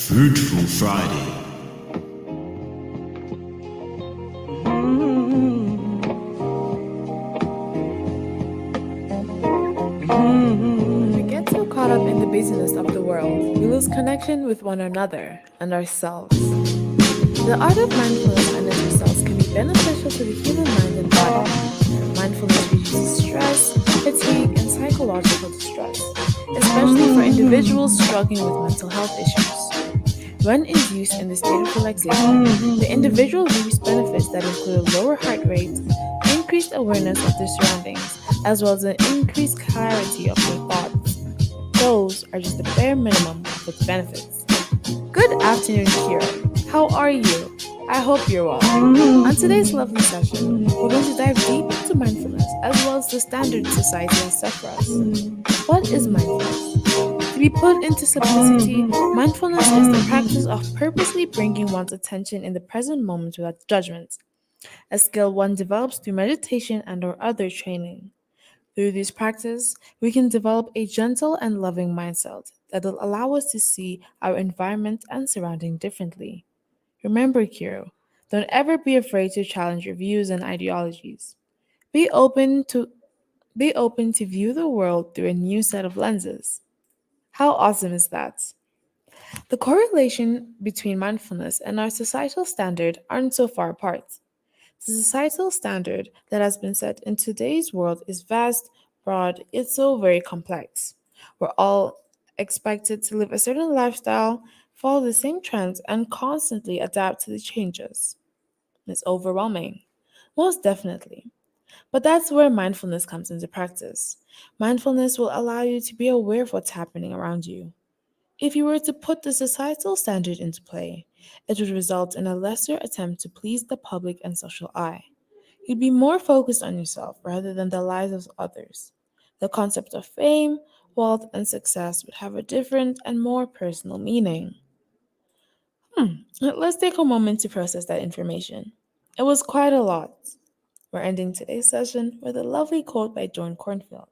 Fruitful Friday. We get so caught up in the busyness of the world, we lose connection with one another and ourselves. The art of mindfulness and its results can be beneficial to the human mind and body. Mindfulness reduces stress, fatigue, and psychological distress, especially for individuals struggling with mental health issues. When induced in the state of relaxation, the individual reaps benefits that include a lower heart rate, increased awareness of their surroundings, as well as an increased clarity of their thoughts. Those are just the bare minimum of its benefits. Good afternoon, Kira. How are you? I hope you're well. On today's lovely session, we're going to dive deep into mindfulness as well as the standards society has set for us. What is mindfulness? To be put into simplicity, mindfulness is the practice of purposely bringing one's attention in the present moment without judgment, a skill one develops through meditation and or other training. Through this practice, we can develop a gentle and loving mindset that will allow us to see our environment and surrounding differently. Remember, Kiro, don't ever be afraid to challenge your views and ideologies. Be open to be open to view the world through a new set of lenses. How awesome is that? The correlation between mindfulness and our societal standard aren't so far apart. The societal standard that has been set in today's world is vast, broad, yet so very complex. We're all expected to live a certain lifestyle, follow the same trends, and constantly adapt to the changes. It's overwhelming. Most definitely. But that's where mindfulness comes into practice. Mindfulness will allow you to be aware of what's happening around you. If you were to put the societal standard into play, it would result in a lesser attempt to please the public and social eye. You'd be more focused on yourself rather than the lives of others. The concept of fame, wealth, and success would have a different and more personal meaning. Let's take a moment to process that information. It was quite a lot. We're ending today's session with a lovely quote by John Cornfield.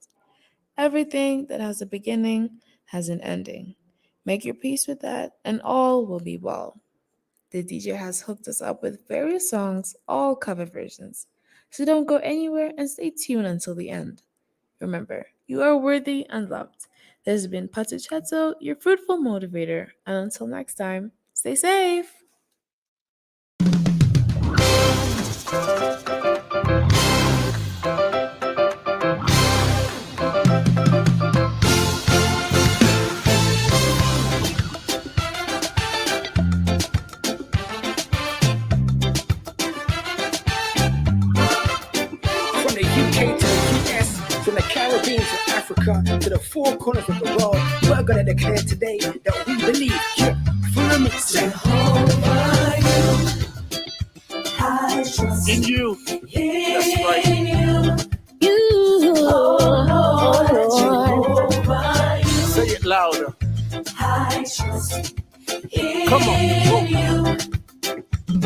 Everything that has a beginning has an ending. Make your peace with that, and all will be well. The DJ has hooked us up with various songs, all cover versions. So don't go anywhere and stay tuned until the end. Remember, you are worthy and loved. This has been Patu Cheto, your fruitful motivator, and until next time, stay safe! From the UK to the US, from the Caribbean to Africa, to the four corners of the world, we're gonna declare today that we believe. Yeah, follow me, say, In you. That's right. Say it louder. Come on.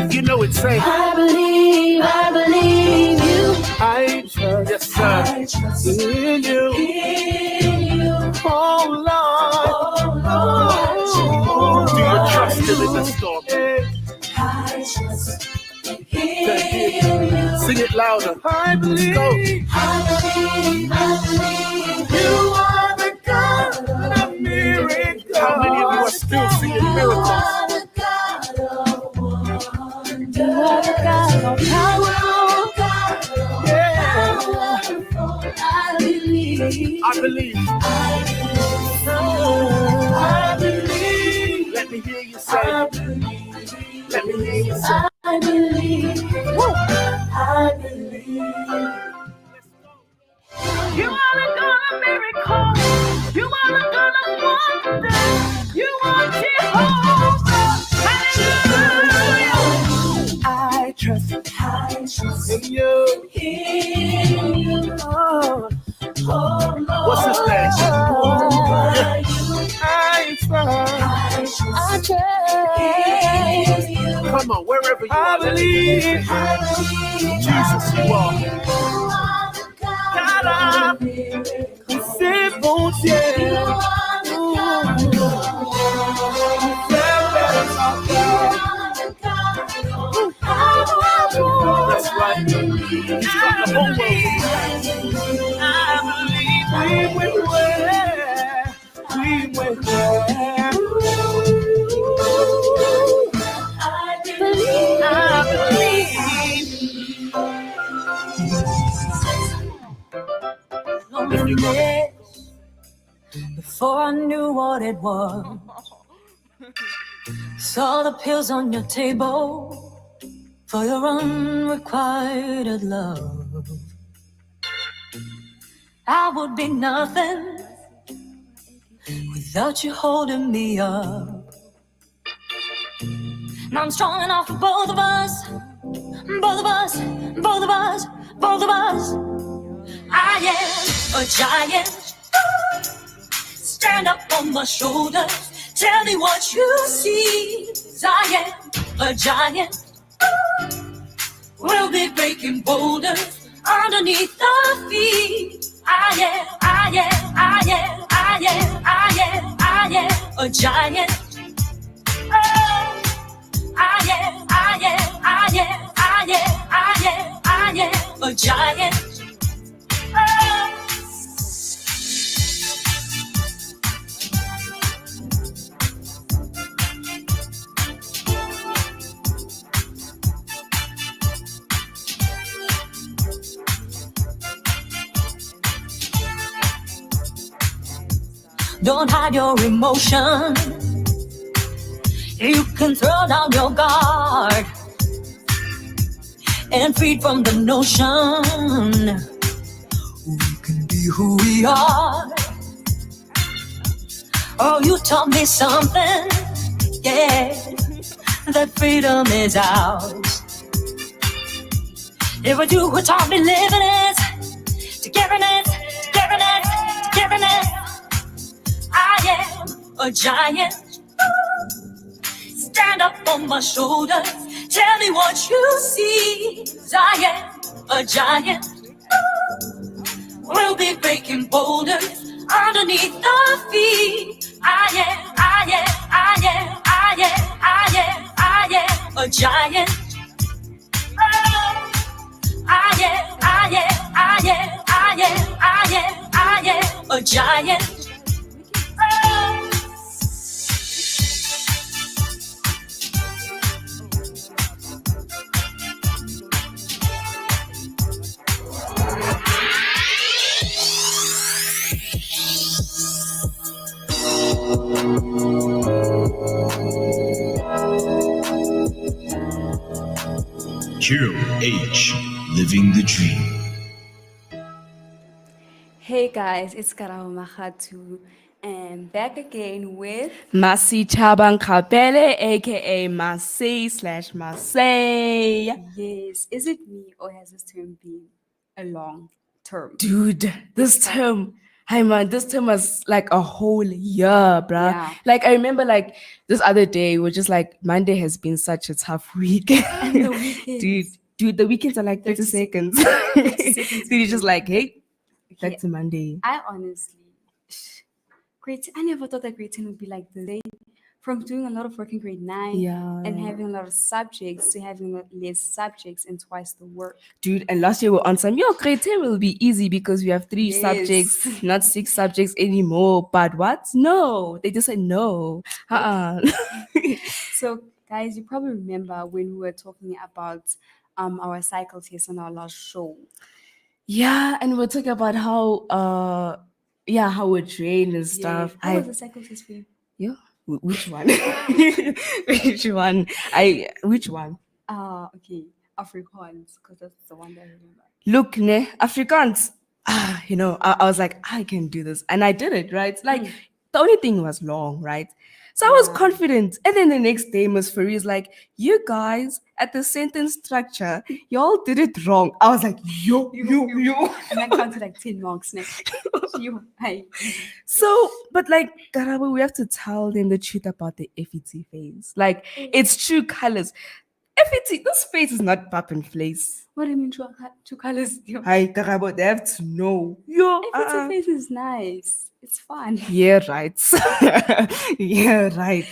If you know it, say, I believe you. I trust. Yes, sir. I trust In you. Oh, Lord. Lord. Do you trust him in the storm? I trust Thank you. Sing it louder. I believe. Go. I believe You are the God of miracles. How many of you are still seeing miracles? the God of wonder. You are the God of power. Yeah. I believe. I believe. I believe. Let me hear you say. Let me hear you say. I believe. I believe. You are the God of miracles. You are the God of wonder. You are Jehovah. Hallelujah. I trust I trust in you. in you. Oh, Oh, Lord. what's his name? I I trust. I trust in you. Come on, wherever you are. Let me hear you say, I believe. Jesus, you are. You are the God God of of miracles. simple, You yeah. are the God of wonder. I believe we will win. We will win. I believe. I believe. Loneliness before I knew what it was. Saw the pills on your table for your unrequited love. I would be nothing without you holding me up. Now I'm strong enough for both of us, both of us, both of us, both of us. I am a giant. Stand up on my shoulders. Tell me what you see. I am a giant. We'll be breaking boulders underneath the feet. I am, I am, I am, I am, I am, I am a giant. Oh, I am, I am, I am, I am, I am, I am a giant. Oh. Don't hide your emotion. You can throw down your guard and freed from the notion we can be who we are. Oh, you taught me something, yeah, that freedom is ours. If we do what taught me living it, togetherness, togetherness, togetherness. I am a giant. Stand up on my shoulders. Tell me what you see. I am a giant. We'll be breaking boulders underneath the feet. I am, I am, I am, I am, I am, I am a giant. Oh, I am, I am, I am, I am, I am, I am a giant. QH, living the dream. Hey guys, it's Karao Mahatu and back again with Masi Chabang Kapele, aka Masay/Masay. Yes, is it me or has this term been a long term? Dude, this term, hi man, this term was like a whole year, bruh. Yeah. Like I remember like this other day, we're just like Monday has been such a tough week. And the weekends. Dude, the weekends are like 30 seconds. seconds Dude, you're just like, hey, back Yeah. to Monday. I honestly, I never thought that grade 10 would be like the day from doing a lot of work in grade 9 Yeah. and having a lot of subjects to having less subjects and twice the work. Dude, and last year we were on some, grade 10 will be easy because we have 3 Yes. subjects, not 6 subjects anymore. But what? No, they just said no. So, guys, you probably remember when we were talking about our cycle test on our last show. Yeah, and we're talking about how how we're trained and stuff. How was the cycle test for you? Yeah, which one? Which one? Which one? Okay, Afrikaans, because that's the one that I remember. Look, ne, Afrikaans. I was like, I can do this. And I did it, right? Like, the only thing was long, right? So I was Yeah. confident. And then the next day, Ms. Farie is like, you guys, at the sentence structure, y'all did it wrong. I was like, yo. And I counted like 10 marks next. You, hey. So, but like, Karabo, we have to tell them the truth about the FET phase. Like, it's true colors. FET, this face is not pap and place. What do you mean, two colors? Your Hi, Karabo, they have to know. Yo, face is nice. It's fun. yeah, right. Yeah, right.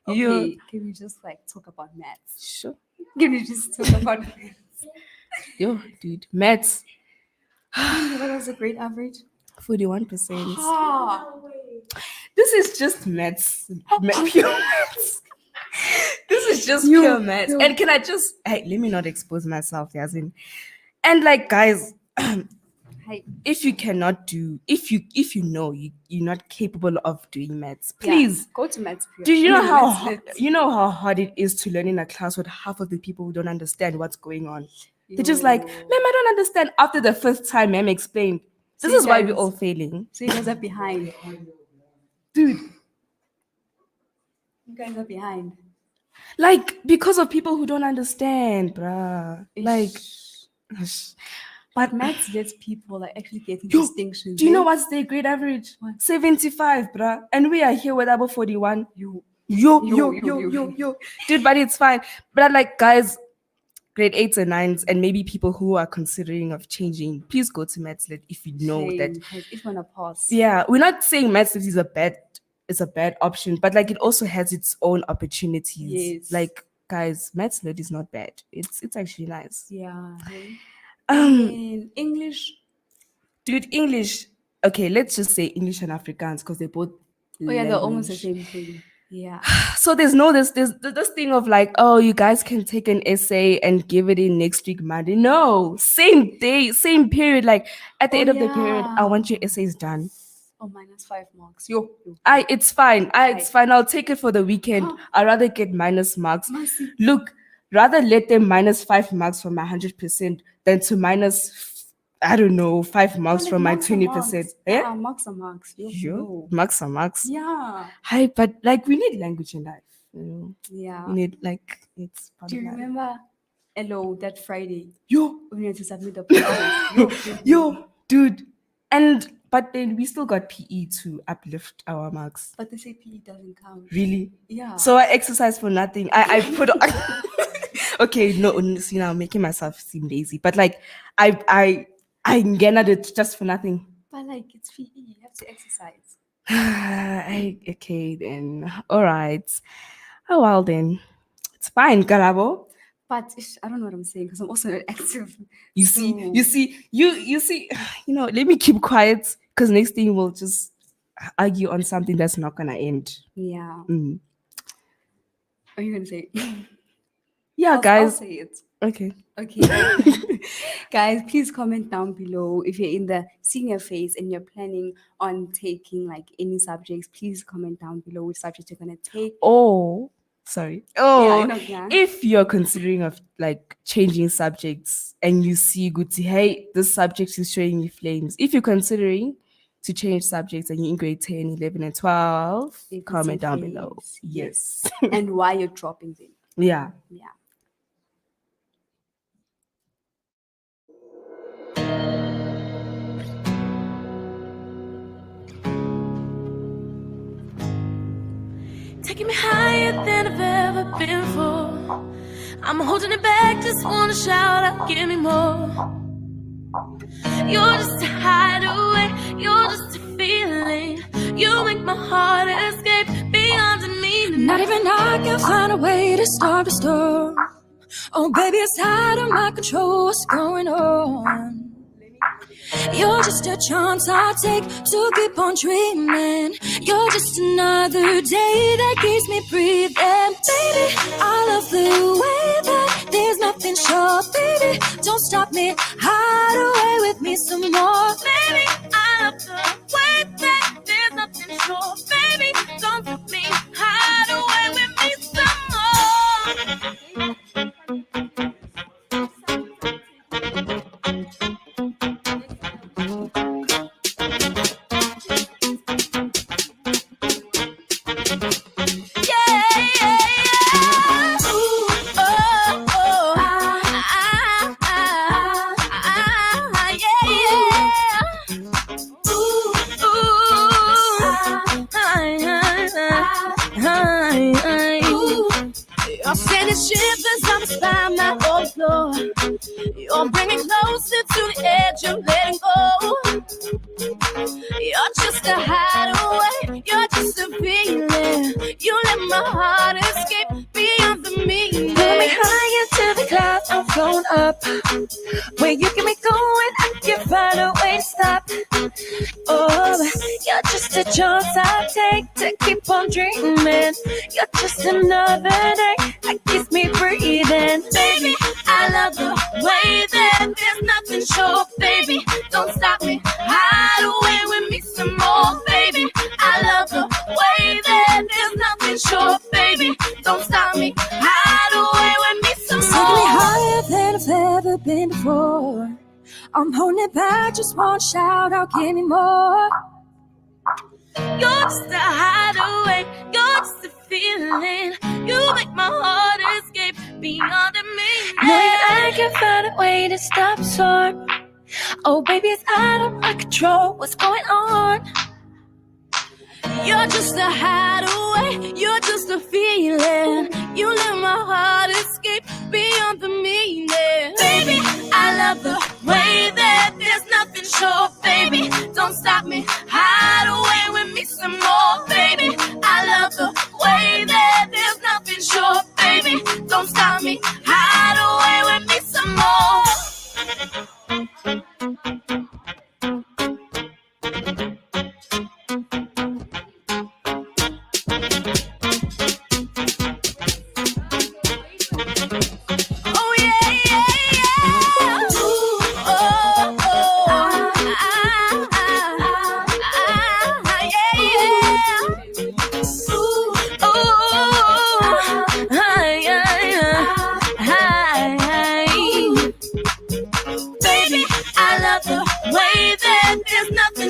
Yo, Okay, can we just like talk about maths? sure. Can we just talk about maths? Yo, dude, maths. What was the grade average? 41%. Ah, This is just maths. Pure maths. This is just pure maths. And can I just let me not expose myself, Yazin. And like guys, if you cannot do, if you know you're not capable of doing maths, please go to maths. do you know how hard it is to learn in a class with half of the people who don't understand what's going on? They're just like, ma'am, I don't understand. After the first time ma'am explained, this is why we're all failing. So you guys are behind. Dude. You guys are behind. Like, because of people who don't understand, bruh. Like, but maths lets people like actually getting distinctions. Do you know what's their grade average? 75, bruh. And we are here with about 41. Yo. Dude, but it's fine. But like, guys, grade 8s and 9s, and maybe people who are considering of changing, please go to maths lit if you know that. If you want to pass. Yeah, we're not saying maths lit is a bad option, but like it also has its own opportunities. Yes. Like, guys, maths lit is not bad. It's actually nice. Yeah. In English. Dude, English. Okay, let's just say English and Afrikaans because they're both. They're almost the same thing. Yeah. So there's this thing of like, oh, you guys can take an essay and give it in next week Monday. No, same day, same period. Like at the end of the period, I want your essays done. Oh, -5 marks. It's fine. It's fine. I'll take it for the weekend. I'd rather get minus marks. Look, rather let them -5 marks from my 100% than to minus, I don't know, 5 marks from my 20%. Yeah, marks are marks. Marks are marks. Yeah. Hi, but like we need language in life. You know? Yeah. We need it's. Do you remember Hello that Friday? Yo, we had to submit the project. Yo, dude, but then we still got PE to uplift our marks. But they say PE doesn't count. Really? Yeah. So I exercise for nothing. I put. Okay, no, see now I'm making myself seem lazy, but like I get it just for nothing. But like it's PE, you have to exercise. Okay then. All right. Oh well then. It's fine, Garabo. But I don't know what I'm saying because I'm also not active. You see, let me keep quiet because next thing we'll just argue on something that's not gonna end. Yeah. Are you gonna say it? Yeah, guys. I'll say it. Okay. Guys, please comment down below if you're in the senior phase and you're planning on taking like any subjects. Please comment down below which subject you're gonna take. If you're considering of like changing subjects and you see Guti, hey, this subject is showing you flames. If you're considering to change subjects and you're in grade 10, 11, and 12, comment down below. Yes. And why you're dropping them. Yeah. Taking me higher than I've ever been before. I'm holding it back, just wanna shout out, give me more. You're just a hideaway, you're just a feeling. You make my heart escape beyond the meaning. Not even I can find a way to stop the storm. Oh baby, it's out of my control, what's going on? You're just a chance I take to keep on dreaming. You're just another day that keeps me breathing. Baby, I love the way that there's nothing short. Baby, don't stop me, hide away with me some more. Baby, I love the way that there's nothing short. Baby, don't stop me, hide away with me some more. You're sending shivers up the spine, my old floor. You're bringing closer to the edge of letting go. You're just a hideaway, you're just a feeling. You let my heart escape beyond the meaning. Pull me high into the clouds, I'm flown up. Where you get me going, I can find find a way to stop. Oh, you're just a chance I take to keep on dreaming. You're just another day that keeps me breathing. Baby, I love the way that there's nothing short. Baby, don't stop me. Hide away with me some more. Baby, I love the way that there's nothing short. Baby, don't stop me. Hide away with me some more. Take me higher than I've ever been before. I'm holding back, just won't shout out, give me more. You're just a hideaway, you're just a feeling. You make my heart escape beyond the meaning. Knowing I can find a way to stop the storm. Oh baby, it's out of my control, what's going on? You're just a hideaway, you're just a feeling. You let my heart escape beyond the meaning. Baby, I love the way that there's nothing short. Baby, don't stop me, hide away with me some more. Baby, I love the way that there's nothing short. Baby, don't stop me, hide away with me some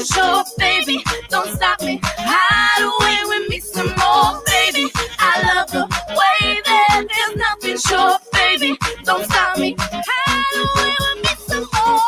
Sure, baby, don't stop me. Hide away with me some more, baby. I love the way that there's nothing short, baby. Don't stop me. Hide away with me some more.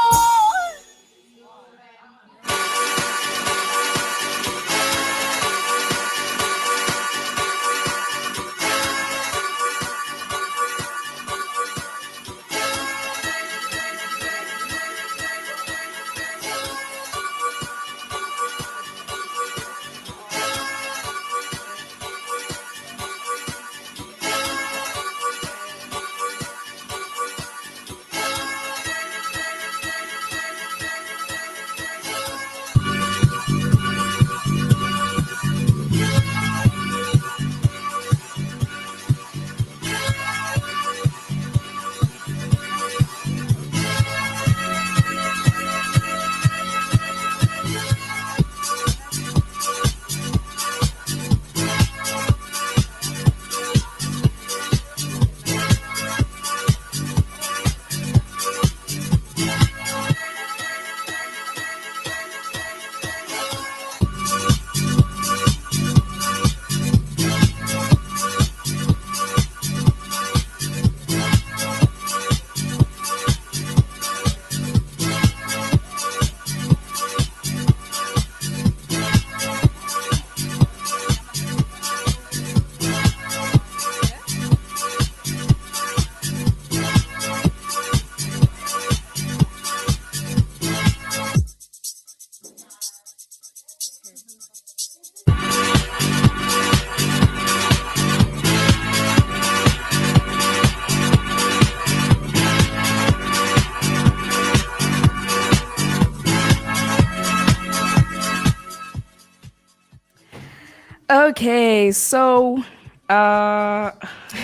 Okay, so Quite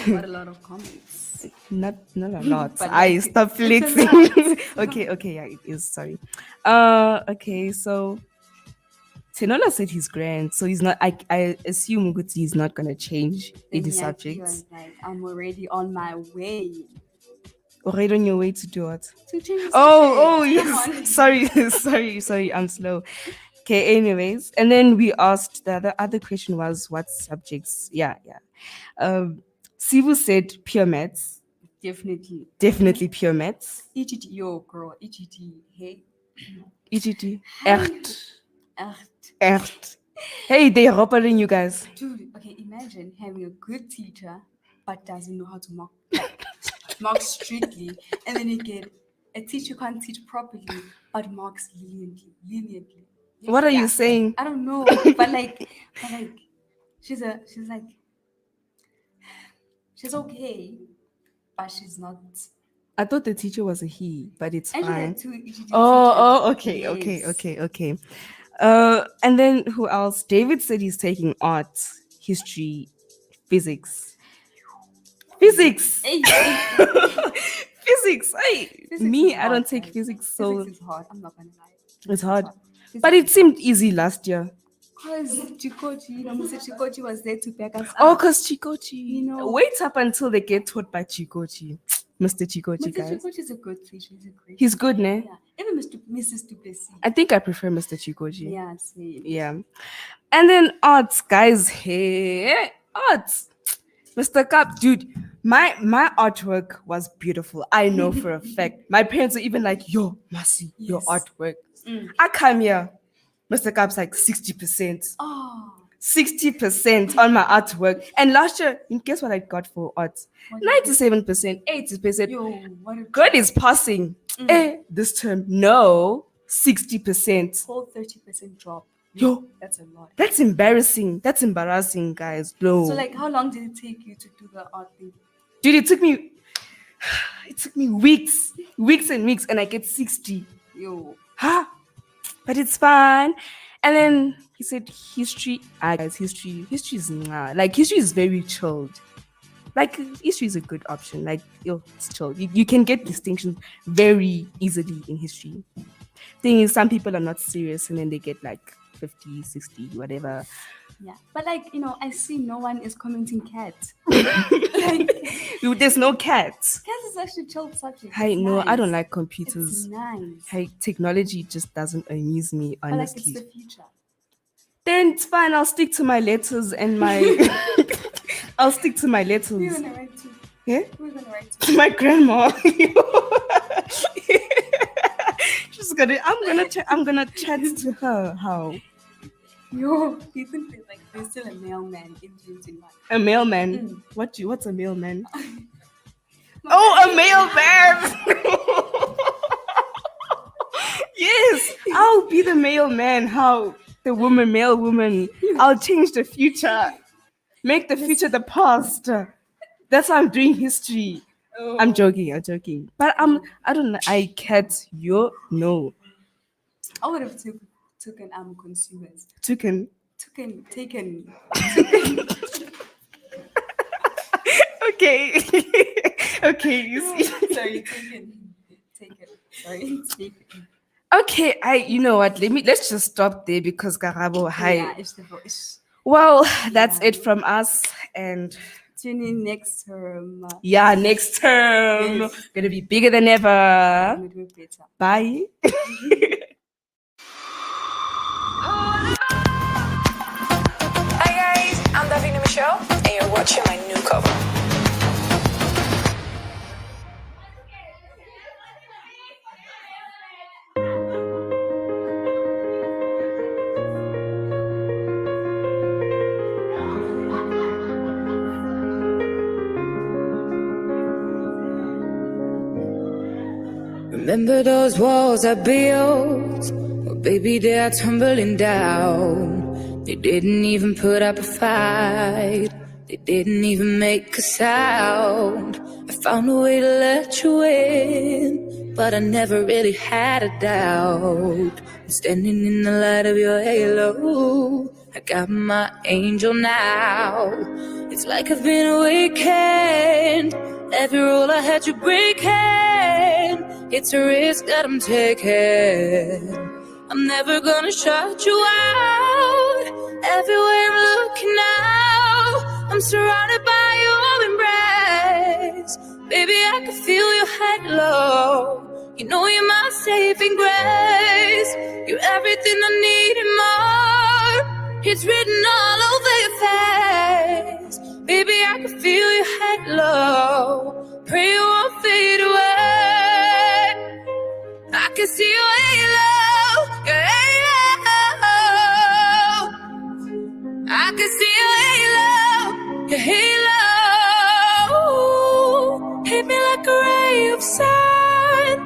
a lot of comments. not a lot. But I like, stopped it's a flexing. Okay, yeah, it is. Sorry. Okay, so Tenola said he's grand, so he's not. I assume Guti is not gonna change any Then he subjects. like, I'm already on my way Already on your way to do what? to change. Oh, subject. Come on. yes. sorry, I'm slow. Okay, anyways. And then we asked the other question was what subjects? Yeah. Sivu said pure maths. Definitely. Pure maths. EGT, yo, girl, EGT, hey. EGT. Echt. Echt. Hey, they're robbing you guys. Dude, okay, imagine having a good teacher but doesn't know how to mark strictly, and then you get a teacher who can't teach properly but marks leniently. What are you saying? I don't know, but like she's okay, but she's not I thought the teacher was a he, but it's Angela fine. had two EGD teachers. Okay, Yes. okay. And then who else? David said he's taking art, history, physics. Physics! Hey, Physics! Hey! Physics Me, is I don't hard, take guys. physics, so Physics is hard. I'm not gonna lie. it's hard. Physics But is it seemed easy last year. Because Chikochi, Mr. Chikochi was there to back us Oh, up. because Chikochi. You know- Wait up until they get taught by Chikochi. Mr. Chikochi, Mr. guys. Chikochi is a good teacher. He's a great He's good, ne? Yeah. Even Mrs. Duplessis. I think I prefer Mr. Chikochi. Yeah, same. Yeah. And then arts, guys. Hey, arts. Mr. Cup, dude, my artwork was beautiful. I know for a fact. My parents are even like, yo, Masi, your Yes. artwork. Mm. I come here. Mr. Cup's like 60%. Oh. 60% on my artwork. And last year, guess what I got for art? What did you 97%, 80%. Yo, what a God is passing. This term, no, 60%. whole 30% drop. Yo, That's a lot. that's embarrassing. That's embarrassing, guys. No. So, like, how long did it take you to do the art thing? Dude, it took me weeks and weeks, and I get 60. Yo. Huh? But it's fine. And then he said history. Guys, history is like history is very chilled. Like history is a good option. Like it's chill. You can get distinctions very easily in history. Thing is, some people are not serious, and then they get like 50, 60, whatever. Yeah. But, like, I see no one is commenting cat. There's no cats. Cat is actually a chill subject. I It's know. I nice. don't like It's computers. nice. Hey, technology just doesn't amuse me, But, like, honestly. it's the future. Then it's fine. I'll stick to my letters and my. I'll stick to my We're letters. gonna write to. Yeah? We're gonna write to. To my grandma. I'm gonna chat to her. How? Yo, do you think there's still a mailman in 2021? A mailman. Mm. What's a mailman? Oh, a mailman. Yes, I'll be the mailman. How? The male woman. I'll change the future. Make the future the past. That's how I'm doing history. Oh. I'm joking. But I don't know. I can't. No. I would have taken consumers. Taken. Taken. Okay. Okay. You see. Sorry, taken. Sorry, taken. Okay. You know what? Let's just stop there because Garabo. Hi. Yeah, it's the voice. Well, that's it from us, and Tune in next term. yeah, next term Yes. gonna be bigger than ever. We'll do it better. Bye. Hi guys, I'm Davina Michelle, and you're watching my new cover. Remember those walls I built? Well, baby, they are tumbling down. They didn't even put up a fight. They didn't even make a sound. I found a way to let you in, but I never really had a doubt. I'm standing in the light of your halo. I got my angel now. It's like I've been awakened. Every rule I had you breaking. It's a risk that I'm taking. I'm never gonna shut you out. Everywhere I'm looking now, I'm surrounded by your embrace. Baby, I can feel your halo. You know you're my saving grace. You're everything I need and more. It's written all over your face. Baby, I can feel your halo. Pray you won't fade away. I can see your halo, your halo. I can see your halo. Hit me like a ray of sun,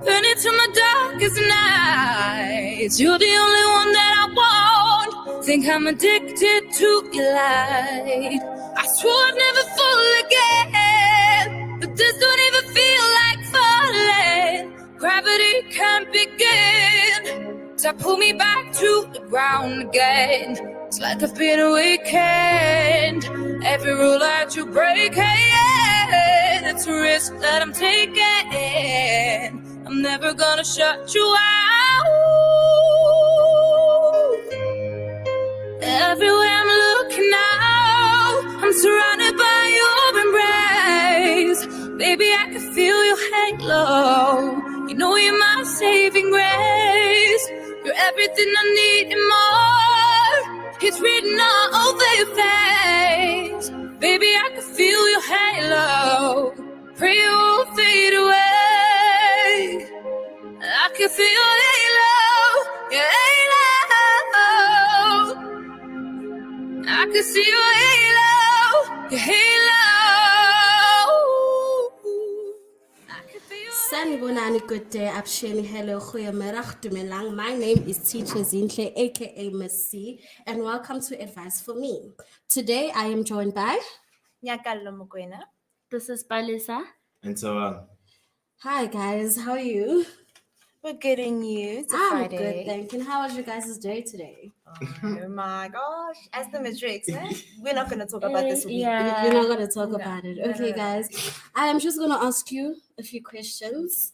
burn it to my darkest nights. You're the only one that I want. Think I'm addicted to your light. I swore I'd never fall again, but this don't even feel like fun. Gravity can't begin to pull me back to the ground again. It's like I've been a weekend. Every rule that you break, hey, it's a risk that I'm taking. I'm never gonna shut you out. Everywhere I'm looking now, I'm surrounded by your embrace. Baby, I can feel your halo. You know you're my saving grace. You're everything I need and more. It's written all over your face. Baby, I can feel your halo. Pray it won't fade away. I can feel your halo, your halo. I can see your halo, your halo. Sanibonani, good day, Absheni, hello, goeiemiddag, dumelang. My name is Teacher Zinhle, aka Miss C, and welcome to Advice for Me. Today I am joined by Nyakalo Mokwena. This is Balisa. And so on. Hi guys, how are you? We're good in you. It's a I'm Friday. good, thank you. How was your guys' day today? Oh my gosh. As the matrix, eh? We're not going to talk about this week. Yeah. You're not going to talk No. about it. No, Okay, no. guys. I am just going to ask you a few questions.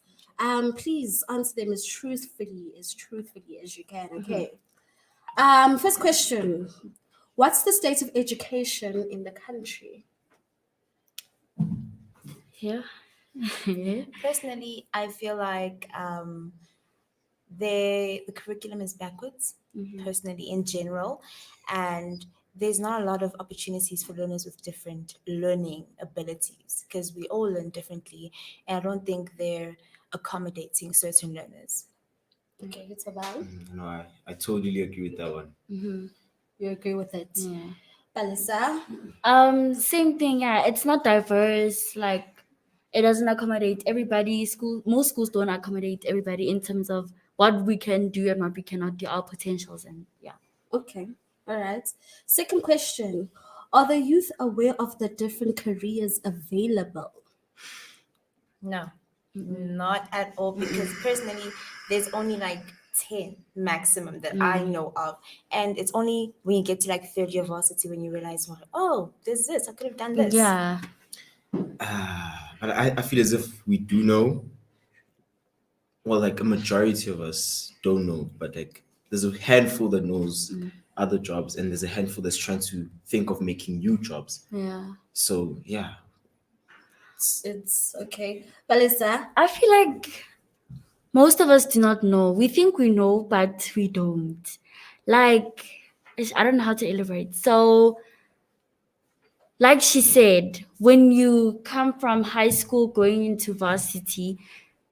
Please answer them as truthfully as you can, okay? First question. What's the state of education in the country? Yeah. Personally, I feel like the curriculum is backwards, personally, in general. And there's not a lot of opportunities for learners with different learning abilities because we all learn differently. And I don't think they're accommodating certain learners. Okay, it's about. No, I totally agree with that one. You agree with it? Yeah. Balisa? Same thing, yeah. It's not diverse, like it doesn't accommodate everybody. Most schools don't accommodate everybody in terms of what we can do and what we cannot do, our potentials, and yeah. Okay, all right. Second question. Are the youth aware of the different careers available? No, not at all. Because personally, there's only like 10 maximum that I know of. And it's only when you get to like third year varsity when you realize, oh, there's this, I could have done this. Yeah. But I feel as if we do know. Well, like a majority of us don't know, but like there's a handful that knows other jobs, and there's a handful that's trying to think of making new jobs. Yeah. So yeah. It's okay. Balisa? I feel like most of us do not know. We think we know, but we don't. Like, I don't know how to elaborate. So, like she said, when you come from high school going into varsity,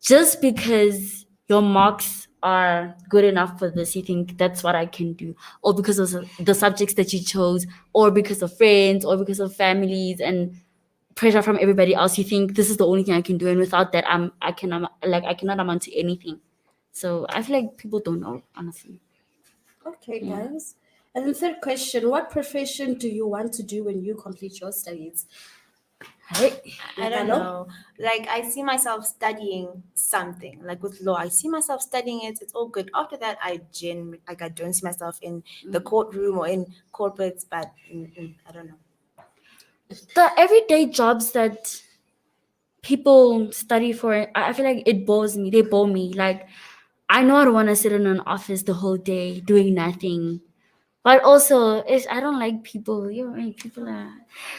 just because your marks are good enough for this, you think that's what I can do, or because of the subjects that you chose, or because of friends, or because of families and pressure from everybody else, you think this is the only thing I can do, and without that, I cannot amount to anything. So I feel like people don't know, honestly. Okay, guys. And the third question, what profession do you want to do when you complete your studies? I don't know. Like, I see myself studying something. Like with law, I see myself studying it. It's all good. After that, I don't see myself in the courtroom or in corporates. But I don't know. The everyday jobs that people study for, I feel like it bores me. They bore me. Like, I know I don't want to sit in an office the whole day doing nothing. But also, I don't like people. People are.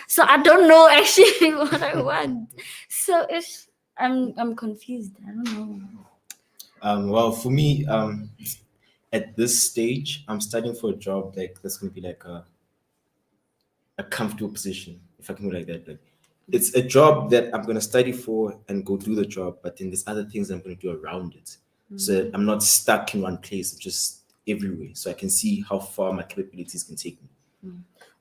So I don't know actually what I want. So I'm confused. I don't know. Well, for me, at this stage, I'm studying for a job that's gonna be like a comfortable position, if I can put it like that. Like, it's a job that I'm gonna study for and go do the job, but then there's other things I'm gonna do around it. So I'm not stuck in one place. I'm just everywhere, so I can see how far my capabilities can take me.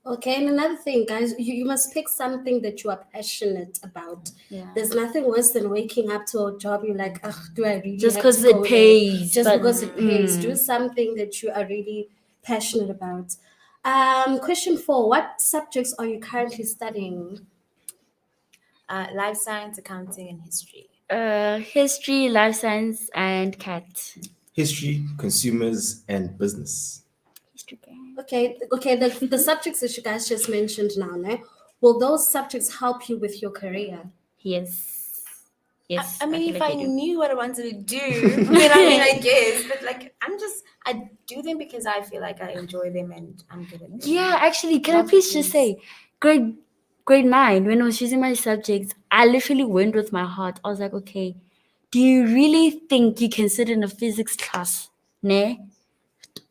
Okay, and another thing, guys, you must pick something that you are passionate about. Yeah. There's nothing worse than waking up to a job you're like, ugh, do I really Just have because to it go there? pays. Just but- because it pays. Do something that you are really passionate about. Question 4, what subjects are you currently studying? Life science, accounting, and history. History, life science, and cat. History, consumers, and business. History. Okay. The subjects that you guys just mentioned now, né? Will those subjects help you with your career? Yes. Yes. I mean, feel if like I they do. knew what I wanted to do, then I mean, I guess. But like, I do them because I feel like I enjoy them and I'm good at them. Yeah, actually, can I Not please just because- say, grade 9, when I was choosing my subjects, I literally went with my heart. I was like, okay, do you really think you can sit in a physics class? Ne?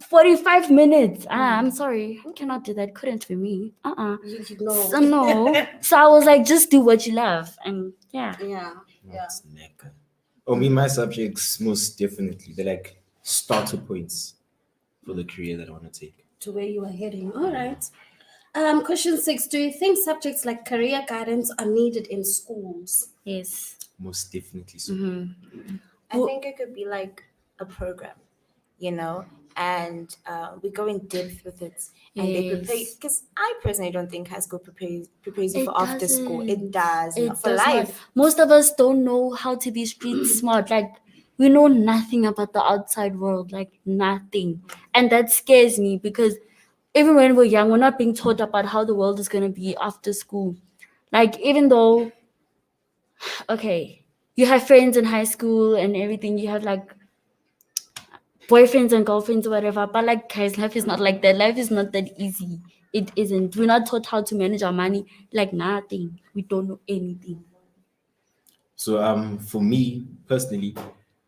45 minutes. I'm sorry. I cannot do that. Couldn't be me. You know. So no. So I was like, just do what you love. And yeah. Yeah. That's necker. Oh, me, my subjects most definitely they're like starter points for the career that I want to take. To where you are heading. All right. Question 6. Do you think subjects like career guidance are needed in schools? Yes. Most definitely so. I think it could be like a program, and we go in depth with it, and they prepare. Yes. Because I personally don't think high school prepares you It for after school. It doesn't. does not for does not. life. Most of us don't know how to be street smart. Like, we know nothing about the outside world, like nothing. And that scares me because even when we're young, we're not being taught about how the world is going to be after school. Like, even though, okay, you have friends in high school and everything, you have like boyfriends and girlfriends or whatever, but like, guys, life is not like that. Life is not that easy. It isn't. We're not taught how to manage our money, like nothing. We don't know anything. So for me personally,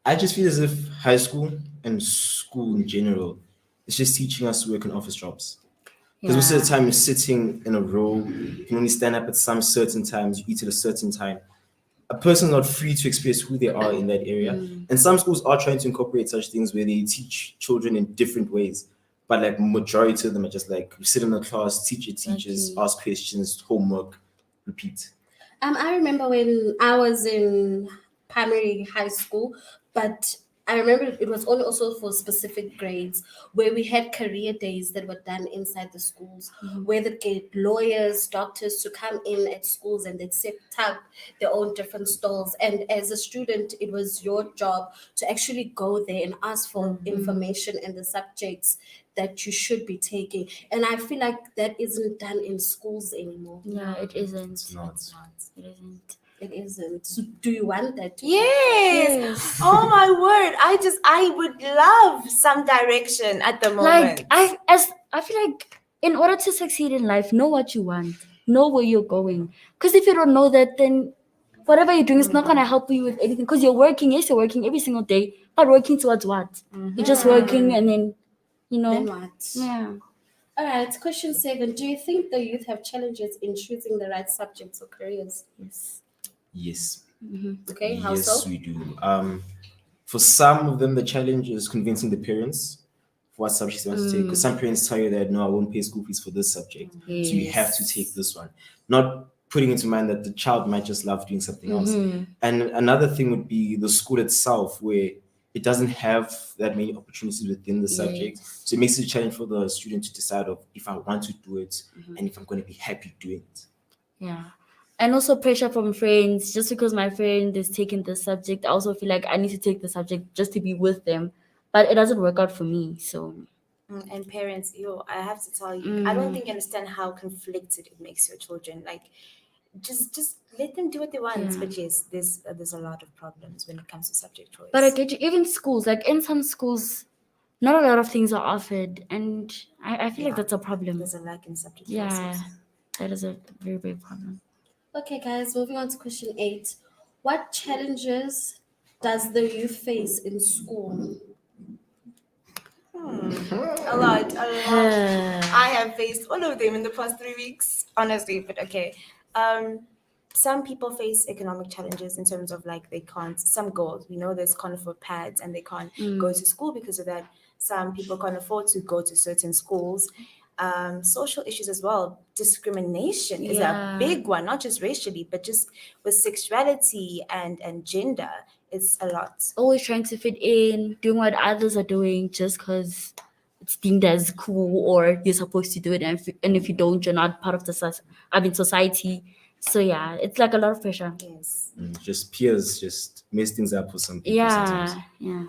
I just feel as if high school and school in general is just teaching us to work in office jobs. Because most of the time you're sitting in a row, you can only stand up at some certain times, you eat at a certain time. A person's not free to express who they are in that area. And some schools are trying to incorporate such things where they teach children in different ways. But like majority of them are just like you sit in a class, teach your teachers, ask questions, homework, repeat. I remember when I was in primary high school, but I remember it was only also for specific grades where we had career days that were done inside the schools, where they get lawyers, doctors to come in at schools and they'd set up their own different stalls. And as a student, it was your job to actually go there and ask for information and the subjects that you should be taking. And I feel like that isn't done in schools anymore. Yeah, it isn't. It's not. It isn't. It isn't. So do you want that? Yes. Oh my word! I would love some direction at the moment. Like I feel like in order to succeed in life, know what you want, know where you're going. Because if you don't know that, then whatever you're doing is not gonna help you with anything. Because you're working, yes, you're working every single day, but working towards what? You're just working, and then Then what? Yeah. All right. Question 7. Do you think the youth have challenges in choosing the right subjects or careers? Yes. Yes. Okay. How Yes, so? we do. For some of them, the challenge is convincing the parents for what subjects they want to take. Because some parents tell you that no, I won't pay school fees for this subject, so you have to take this one. Not putting into mind that the child might just love doing something else. And another thing would be the school itself, where it doesn't have that many opportunities within the subject. So it makes it a challenge for the student to decide of if I want to do it and if I'm going to be happy doing it. Yeah. And also pressure from friends. Just because my friend is taking the subject, I also feel like I need to take the subject just to be with them. But it doesn't work out for me. So And parents, I have to tell you, I don't think you understand how conflicted it makes your children. Like, just let them do what they want. Yeah. But yes, there's a lot of problems when it comes to subject choice. but I get you, even schools, like in some schools, not a lot of things are offered. And I feel like that's a problem. There's a lack in subject Yeah. choices. That is a very big problem. Okay, guys. Moving on to question 8. What challenges does the youth face in school? A lot. I have faced all of them in the past 3 weeks, honestly. But okay, some people face economic challenges in terms of like they can't. Some girls, we know this, can't afford pads and they can't go to school because of that. Some people can't afford to go to certain schools. Social issues as well. Discrimination is a big one, not just racially, but just with sexuality and gender. It's a lot. Always trying to fit in, doing what others are doing just because it's deemed as cool or you're supposed to do it. And if you don't, you're not part of the society. So yeah, it's like a lot of pressure. Yes. Just peers just mess things up for some people Yeah, sometimes. yeah.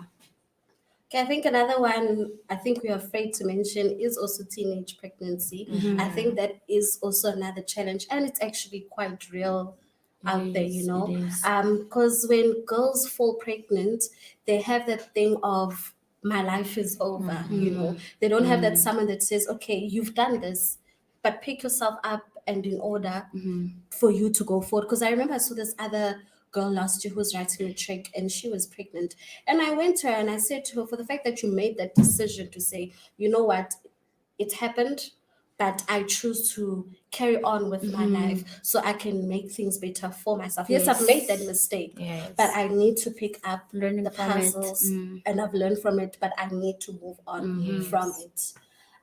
Okay, I think another one I think we're afraid to mention is also teenage pregnancy. I think that is also another challenge, and it's actually quite real out there, you know. It is. Because when girls fall pregnant, they have that thing of my life is over, you know. They don't have that someone that says, okay, you've done this, but pick yourself up and in order for you to go forward. Because I remember I saw this other girl last year who was writing a trick and she was pregnant. And I went to her and I said to her, for the fact that you made that decision to say, you know what, it happened, but I choose to carry on with my life so I can make things better for myself. Yes, I've made that mistake, but I need to pick up Learning the from it. puzzles and I've learned from it, but I need to move on from it.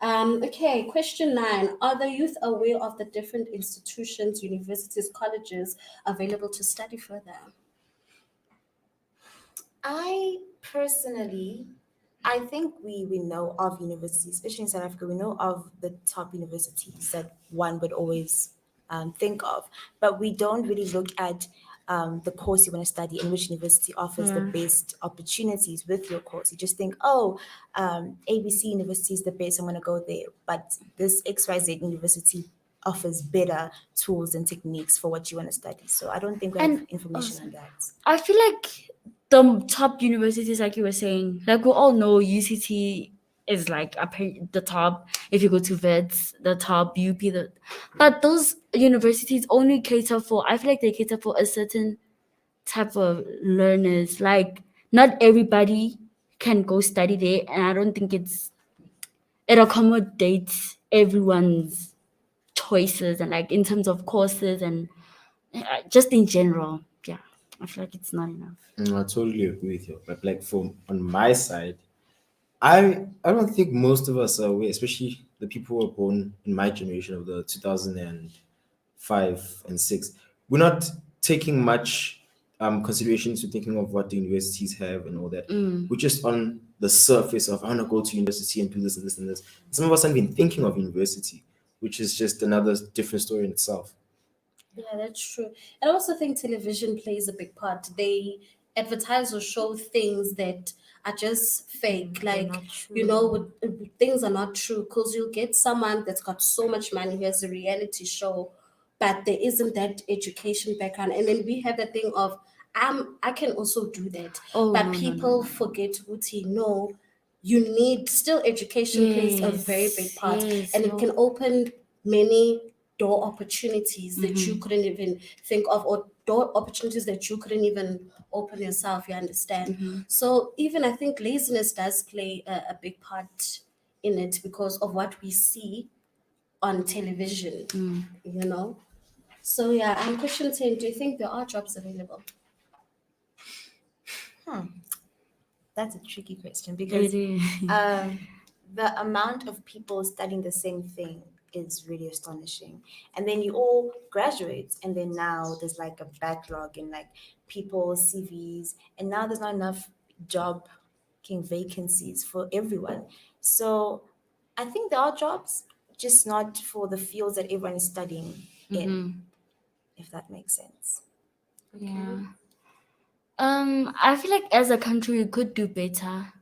Okay, question 9. Are the youth aware of the different institutions, universities, colleges available to study further? I personally, I think we know of universities, especially in South Africa, we know of the top universities that one would always think of, but we don't really look at the course you want to study and which university offers the best opportunities with your course. You just think, oh, ABC University is the best, I'm going to go there. But this XYZ University offers better tools and techniques for what you want to study. So I don't think we have And information on that. I feel like the top universities, like you were saying, like we all know UCT is like the top. If you go to Vets, the top, UP, but those universities only cater for, I feel like they cater for a certain type of learners. Like not everybody can go study there, and I don't think it accommodates everyone's choices and like in terms of courses and just in general. Yeah, I feel like it's not enough. I totally agree with you. But like from on my side, I don't think most of us are aware, especially the people who were born in my generation of the 2005 and 6. We're not taking much consideration to thinking of what the universities have and all that. We're just on the surface of I want to go to university and do this and this and this. Some of us haven't been thinking of university, which is just another different story in itself. Yeah, that's true. And I also think television plays a big part. They advertise or show things that are just fake. Like, you know, things are not true because you'll get someone that's got so much money who has a reality show, but there isn't that education background. And then we have the thing of, I can also do that. Oh, But no, no, people no. forget, Uti, no, you need still education plays a very big part. Yes, And it no. can open many door opportunities that you couldn't even think of, or door opportunities that you couldn't even open yourself, you understand. So even I think laziness does play a big part in it because of what we see on television, you know. So yeah, question 10, do you think there are jobs available? That's a tricky question because It is. the amount of people studying the same thing is really astonishing. And then you all graduate, and then now there's like a backlog in like people's CVs, and now there's not enough job vacancies for everyone. So I think there are jobs, just not for the fields that everyone is studying in, if that makes sense. Yeah. I feel like as a country we could do better,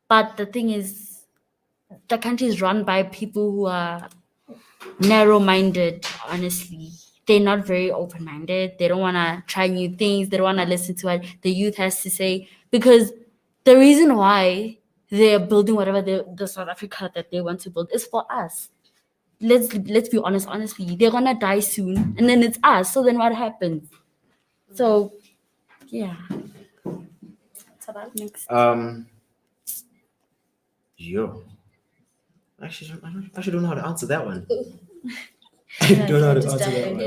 but the thing is, the country is run by people who are narrow-minded. Honestly, they're not very open-minded. They don't want to try new things. They don't want to listen to what the youth has to say, because the reason why they're building whatever the South Africa that they want to build is for us. Let's be honest. Honestly, they're gonna die soon, and then it's us. So then what happens? So yeah. Next. Yo. I actually don't know how to answer that one. I don't know how to answer that one.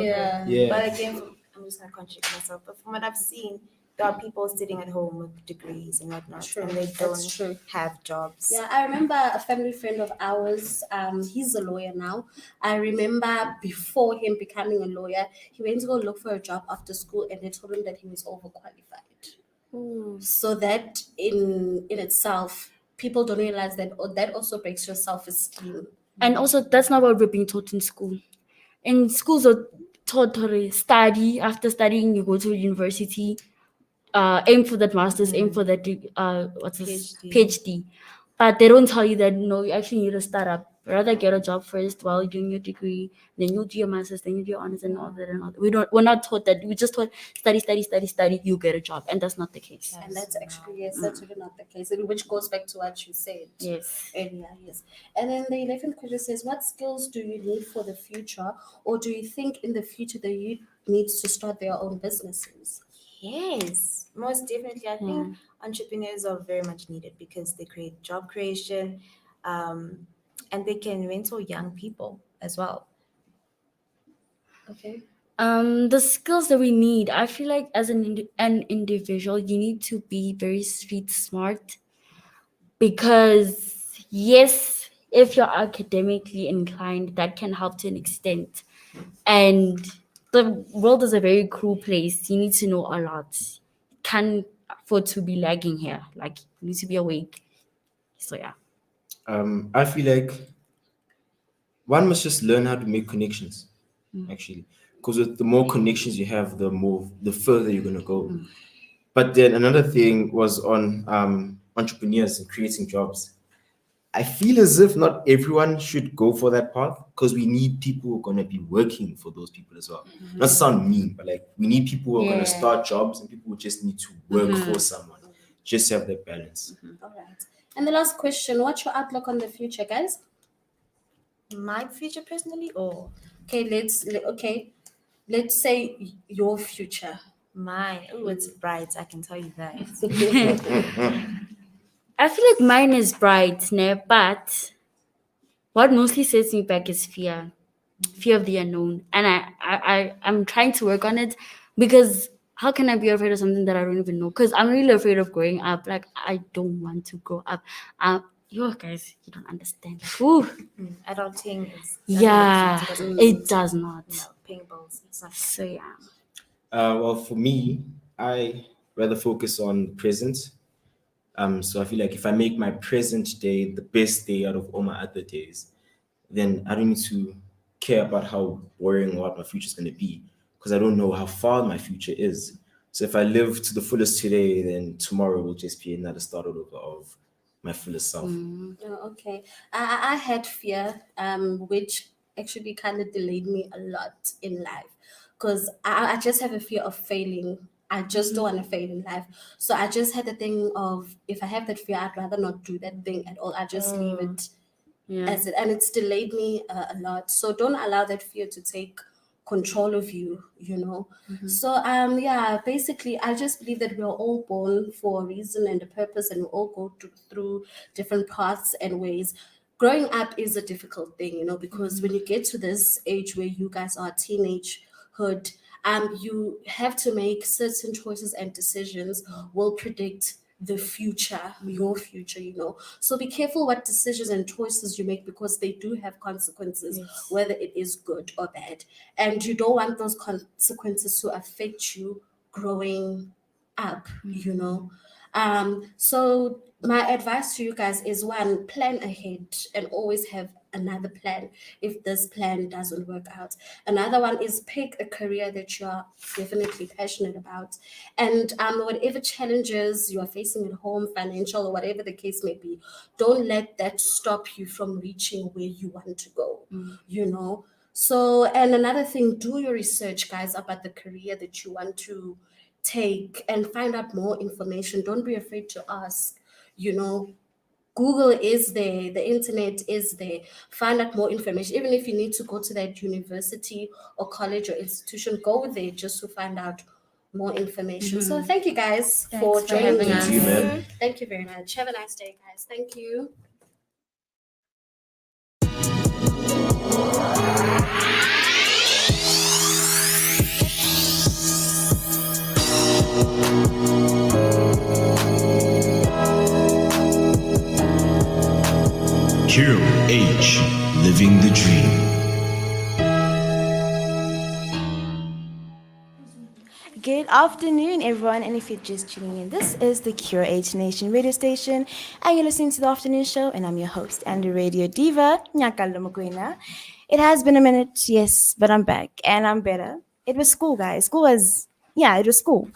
Yeah. But again, I'm just gonna contradict myself. But from what I've seen, there are people sitting at home with degrees and whatnot, and they don't have jobs. Yeah, I remember a family friend of ours. He's a lawyer now. I remember before him becoming a lawyer, he went to go look for a job after school, and they told him that he was overqualified. So that in itself, people don't realize that that also breaks your self-esteem. And also, that's not what we're being taught in school. In schools, taught her study. After studying, you go to university, aim for that master's, aim for that what's this PhD. But they don't tell you that no, you actually need to start up. Rather get a job first while you're doing your degree, then you'll do your master's, then you do your honors and all that and all that. We're not taught that. We just taught study, study, study, study, you get a job. And that's not the case. And that's actually, yes, that's really not the case. Which goes back to what you said Yes. earlier, yes. And then the 11th question says, what skills do you need for the future, or do you think in the future the youth needs to start their own businesses? Yes, most definitely. I think entrepreneurs are very much needed because they create job creation, and they can mentor young people as well. Okay. The skills that we need, I feel like as an individual, you need to be very street smart, because yes, if you're academically inclined, that can help to an extent. And the world is a very cruel place. You need to know a lot. Can't afford to be lagging here. Like, you need to be awake. So yeah. I feel like one must just learn how to make connections, actually, because with the more connections you have, the further you're gonna go. But then another thing was on entrepreneurs and creating jobs. I feel as if not everyone should go for that path, because we need people who are going to be working for those people as well. Not to sound mean, but like we need people who are going to start jobs, and people who just need to work for someone. Just have that balance. All right. And the last question, what's your outlook on the future, guys? My future personally, or okay, let's say your future. Mine, oh, it's bright. I can tell you that. I feel like mine is bright, but what mostly sets me back is fear of the unknown. And I'm trying to work on it, because how can I be afraid of something that I don't even know? Because I'm really afraid of growing up. Like, I don't want to grow up. You guys, you don't understand. Ooh. Adulting is it does not. No, paying bills. It's not. So yeah. Well, for me, I rather focus on the present. So I feel like if I make my present day the best day out of all my other days, then I don't need to care about how boring or what my future is going to be, because I don't know how far my future is. So if I live to the fullest today, then tomorrow will just be another start over of my fullest self. Oh, okay. I had fear, which actually kind of delayed me a lot in life, because I just have a fear of failing. I just don't want to fail in life. So I just had the thing of, if I have that fear, I'd rather not do that thing at all. I just leave it as it, and it's delayed me a lot. So don't allow that fear to take control of you, you know. So yeah, basically I just believe that we're all born for a reason and a purpose, and we all go through different paths and ways. Growing up is a difficult thing, you know, because when you get to this age where you guys are teenagehood, you have to make certain choices and decisions will predict the future, your future, you know. So be careful what decisions and choices you make, because they do have consequences, whether it is good or bad. And you don't want those consequences to affect you growing up, you know. So my advice to you guys is, one, plan ahead and always have another plan if this plan doesn't work out. Another one is pick a career that you're definitely passionate about, and whatever challenges you are facing at home, financial or whatever the case may be, don't let that stop you from reaching where you want to go, you know. So, and another thing, do your research, guys, about the career that you want to take and find out more information. Don't be afraid to ask, you know. Google is there, the internet is there. Find out more information. Even if you need to go to that university or college or institution, go there just to find out more information. So thank you guys for joining us. Thank you, man. Thank you very much. Have a nice day, guys. Thank you. Hero H, living the dream. Good afternoon, everyone, and if you're just tuning in, this is the Cure H Nation radio station, and you're listening to the afternoon show, and I'm your host and the radio diva, Nyakalo Mokwena. It has been a minute, yes, but I'm back and I'm better. It was school, guys. School was, yeah, it was school.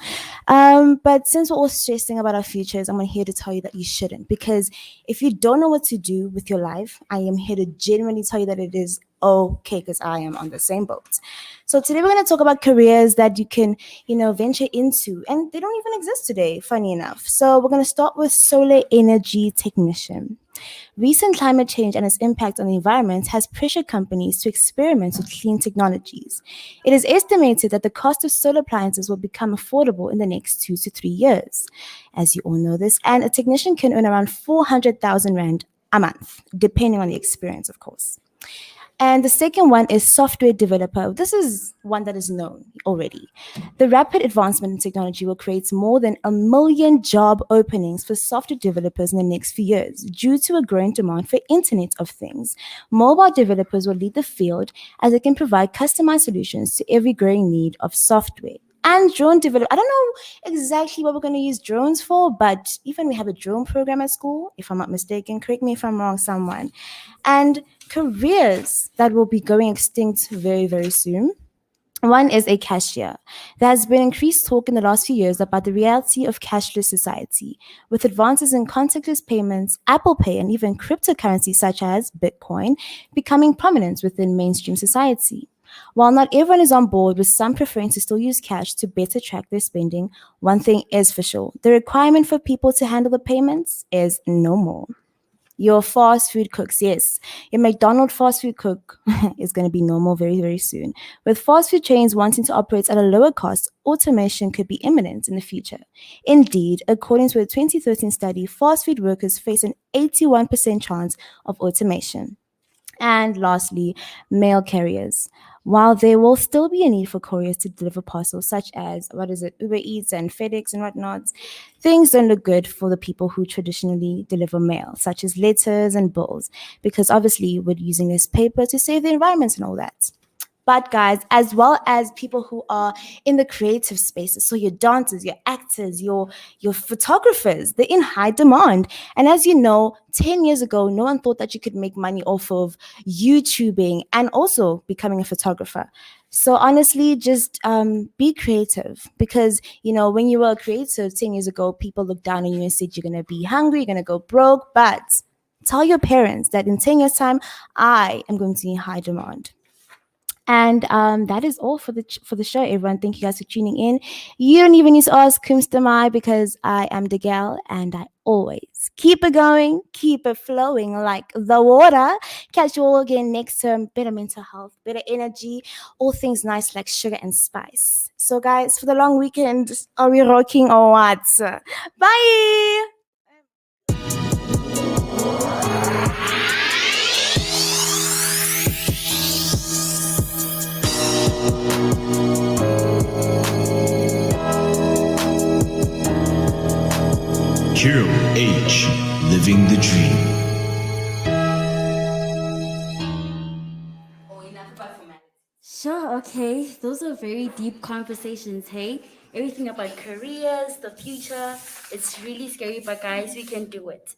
But since we're all stressing about our futures, I'm here to tell you that you shouldn't. Because if you don't know what to do with your life, I am here to genuinely tell you that it is okay, because I am on the same boat. So today we're going to talk about careers that you can, venture into, and they don't even exist today, funny enough. So we're going to start with solar energy technician. Recent climate change and its impact on the environment has pressured companies to experiment with clean technologies. It is estimated that the cost of solar appliances will become affordable in the next 2 to 3 years. As you all know this, and a technician can earn around 400,000 Rand a month, depending on the experience, of course. And the second one is software developer. This is one that is known already. The rapid advancement in technology will create more than 1 million job openings for software developers in the next few years due to a growing demand for Internet of Things. Mobile developers will lead the field as they can provide customized solutions to every growing need of software. And drone develop. I don't know exactly what we're going to use drones for, but even we have a drone program at school, if I'm not mistaken. Correct me if I'm wrong, someone. And careers that will be going extinct very, very soon. One is a cashier. There has been increased talk in the last few years about the reality of cashless society, with advances in contactless payments, Apple Pay, and even cryptocurrency such as Bitcoin becoming prominent within mainstream society. While not everyone is on board, with some preferring to still use cash to better track their spending, one thing is for sure: the requirement for people to handle the payments is no more. Your fast food cooks, yes. Your McDonald's fast food cook is going to be normal very, very soon. With fast food chains wanting to operate at a lower cost, automation could be imminent in the future. Indeed, according to a 2013 study, fast food workers face an 81% chance of automation. And lastly, mail carriers. While there will still be a need for couriers to deliver parcels such as, Uber Eats and FedEx and whatnot, things don't look good for the people who traditionally deliver mail, such as letters and bills, because obviously we're using this paper to save the environment and all that. But guys, as well as people who are in the creative spaces, so your dancers, your actors, your photographers, they're in high demand. And as you know, 10 years ago, no one thought that you could make money off of YouTubing and also becoming a photographer. So honestly, just be creative, because when you were a creative 10 years ago, people looked down on you and said you're gonna be hungry, you're gonna go broke. But tell your parents that in 10 years' time, I am going to be in high demand. And that is all for the show, everyone. Thank you guys for tuning in. You don't even need to ask Kumstamai, because I am the gal and I always keep it going, keep it flowing like the water. Catch you all again next term. Better mental health, better energy, all things nice like sugar and spice. So guys, for the long weekend, are we rocking or what? Bye. Hero H, living the dream. Sure, okay. Those are very deep conversations, hey? Everything about careers, the future. It's really scary, but guys, we can do it.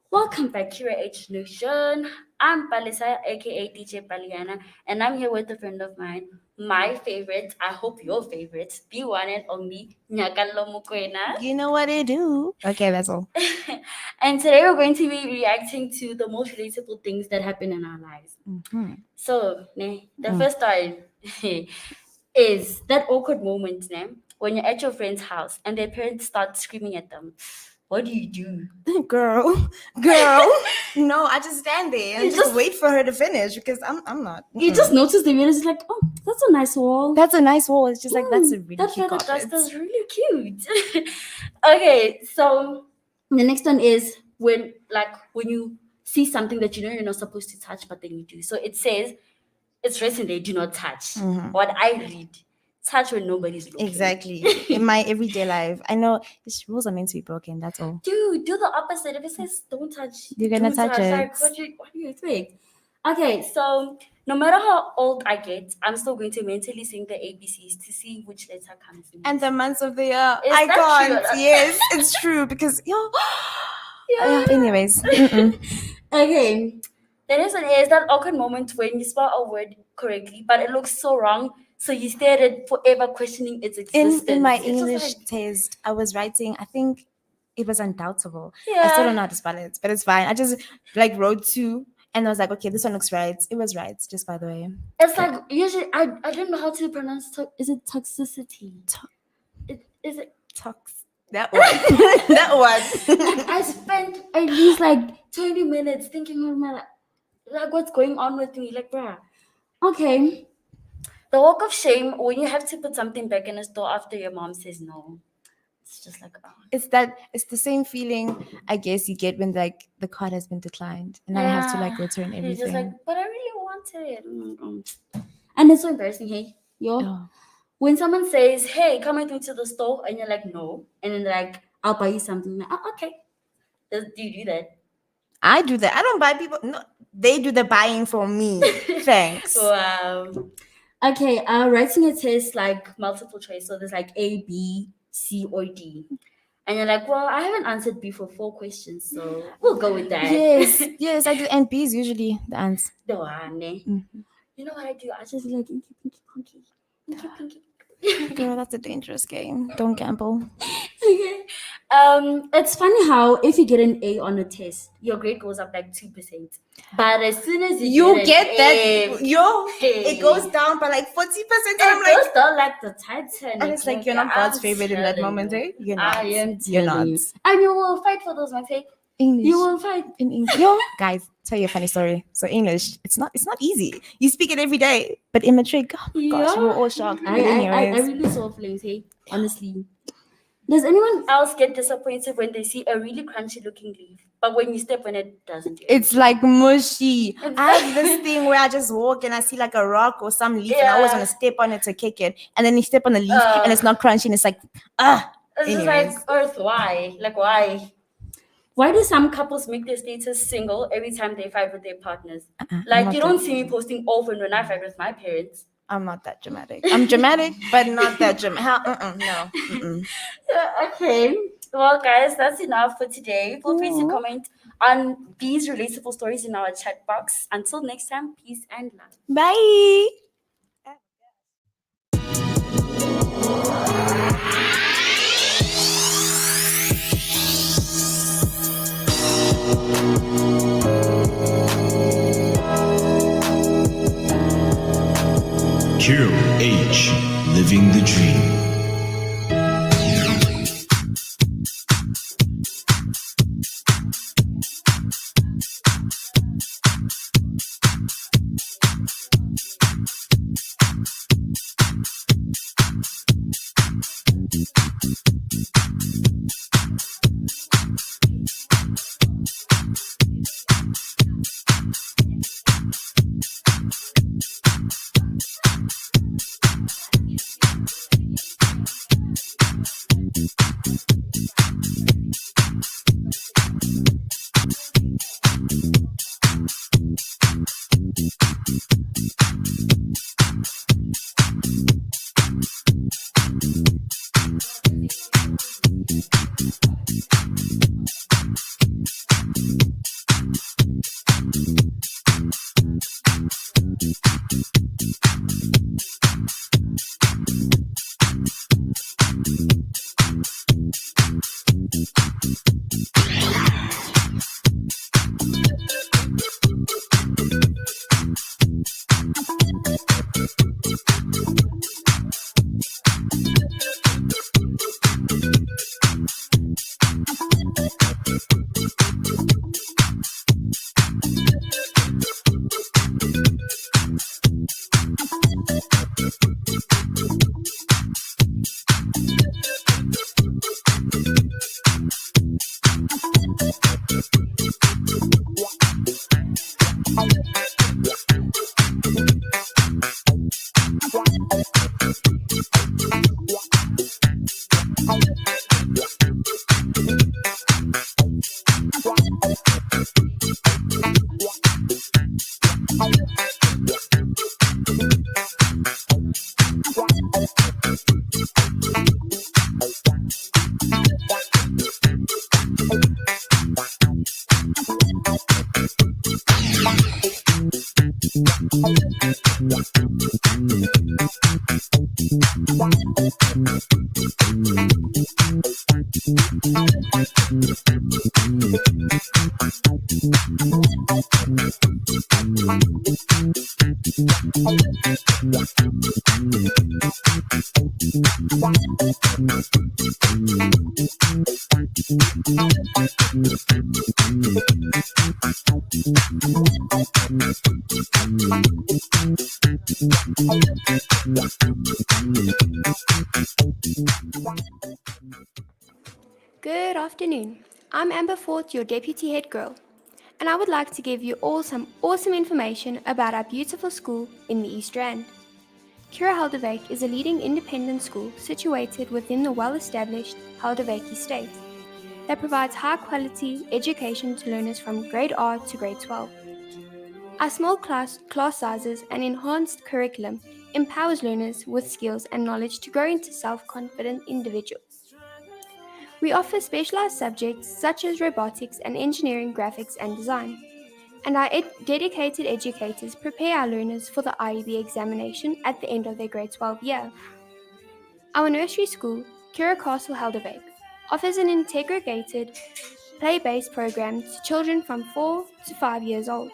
Welcome back here at H Nation. I'm Palisa, aka DJ Paliana, and I'm here with a friend of mine, my favorite, I hope your favorite, the one and only Nyakalo Mukwena. You know what it do. Okay, that's all. And today we're going to be reacting to the most relatable things that happen in our lives. So, the first time is that awkward moment, when you're at your friend's house and their parents start screaming at them. What do you do? Girl, no, I just stand there and just wait for her to finish, because I'm not. You just notice the mirror is like, oh, that's a nice wall. That's a nice wall. It's just like, that's a really that cute feather carpet. duster's really cute. Okay, so the next one is when you see something that you're not supposed to touch, but then you do. So it says it's written there, do not touch. What I read, touch when nobody's looking. Exactly. In my everyday life, I know these rules are meant to be broken. That's all. Dude, do the opposite. If it says don't touch, You're gonna don't touch it. Like, what do you expect? Okay, so no matter how old I get, I'm still going to mentally sing the ABCs to see which letter comes in. And the months of the year. Is I that can't. true? Yes, it's true, because Yeah. anyways. Okay. Then is that awkward moment when you spell a word correctly, but it looks so wrong. So you stare at it forever, questioning its existence. In my It's just English like, test, I was writing, I think it was undoubtable. I Yeah. still don't know how to spell it, but it's fine. I just like wrote 2 and I was like, okay, this one looks right. It was right, just by the way. it's like usually I don't know how to pronounce. Is it toxicity? Is it that one? That one. Like, I spent at least like 20 minutes thinking on my like what's going on with me. Like, bruh. Okay. The walk of shame when you have to put something back in a store after your mom says no. It's just like, oh. It's the same feeling I guess you get when like the card has been declined and I have to like return You're just everything. like, but I really wanted it. And it's so embarrassing, hey, when someone says, hey, come with me to the store, and you're like, no, and then they're like, I'll buy you something. I'm like, oh, okay. Do you do that? I do that. I don't buy people. No, they do the buying for me. Thanks. Wow. Okay, writing a test like multiple choice. So there's like A, B, C, or D. And you're like, well, I haven't answered B for 4 questions, so we'll go with that. Yes, I do. And B is usually the answer. The one. You know what I do? I just like inky, pinky, punky. Inky, pinky. Girl, that's a dangerous game. Don't gamble. Okay. It's funny how if you get an A on a test, your grade goes up like 2%. But as soon as you get that, A, it goes down by like 40%. It goes down like the Titanic. And it's like you're not God's favorite in that moment, eh? You're not. I am You're not. telling you. And you will fight for those, my faith. English. You will fight in English. Yo, guys, tell you a funny story. So English, it's not easy. You speak it every day, but in matric, oh my gosh, we were all shocked. I really saw feelings, hey, honestly. Does anyone else get disappointed when they see a really crunchy looking leaf, but when you step on it, doesn't? It's like mushy. I have this thing where I just walk and I see like a rock or some leaf, and I always want to step on it to kick it, and then you step on the leaf and it's not crunchy, and it's like It's just like, Earth, why? Like, why? Why do some couples make their status single every time they fight with their partners? Like, you don't see me posting often when I fight with my parents. I'm not that dramatic. I'm dramatic, but not that dramatic. No. Okay. Well, guys, that's enough for today. Feel free to comment on these relatable stories in our chat box. Until next time, peace and love. Bye. CHW, living the dream. Good afternoon. I'm Amber Fort, your Deputy Head Girl, and I would like to give you all some awesome information about our beautiful school in the East Rand. Cura Helderwyk is a leading independent school situated within the well-established Helderwyk estate that provides high-quality education to learners from grade R to grade 12. Our small class sizes and enhanced curriculum empowers learners with skills and knowledge to grow into self-confident individuals. We offer specialized subjects such as robotics and engineering, graphics, and design. And our dedicated educators prepare our learners for the IEB examination at the end of their grade 12 year. Our nursery school, Cura Castle Helderwyk, offers an integrated, play-based program to children from 4 to 5 years old.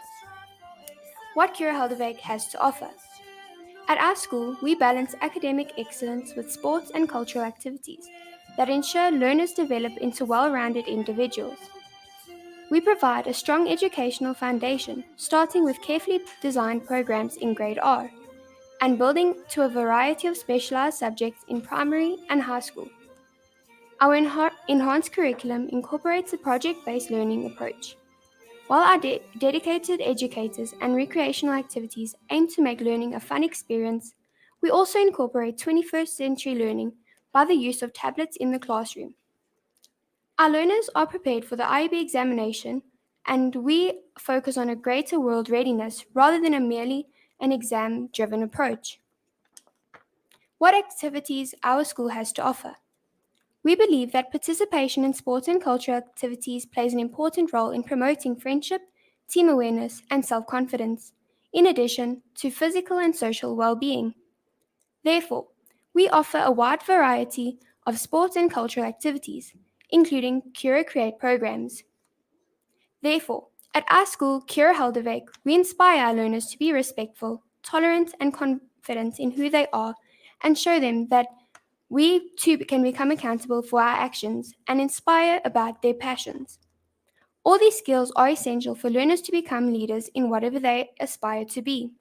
What Cura Helderwyk has to offer. At our school, we balance academic excellence with sports and cultural activities that ensure learners develop into well-rounded individuals. We provide a strong educational foundation, starting with carefully designed programs in grade R, and building to a variety of specialized subjects in primary and high school. Our enhanced curriculum incorporates a project-based learning approach. While our dedicated educators and recreational activities aim to make learning a fun experience, we also incorporate 21st century learning by the use of tablets in the classroom. Our learners are prepared for the IEB examination, and we focus on a greater world readiness rather than merely an exam-driven approach. What activities our school has to offer? We believe that participation in sports and cultural activities plays an important role in promoting friendship, team awareness, and self-confidence, in addition to physical and social well-being. Therefore, we offer a wide variety of sports and cultural activities, including Cura Create programs. Therefore, at our school, Cura Helderwyk, we inspire our learners to be respectful, tolerant, and confident in who they are, and show them that we too can become accountable for our actions and inspire about their passions. All these skills are essential for learners to become leaders in whatever they aspire to be.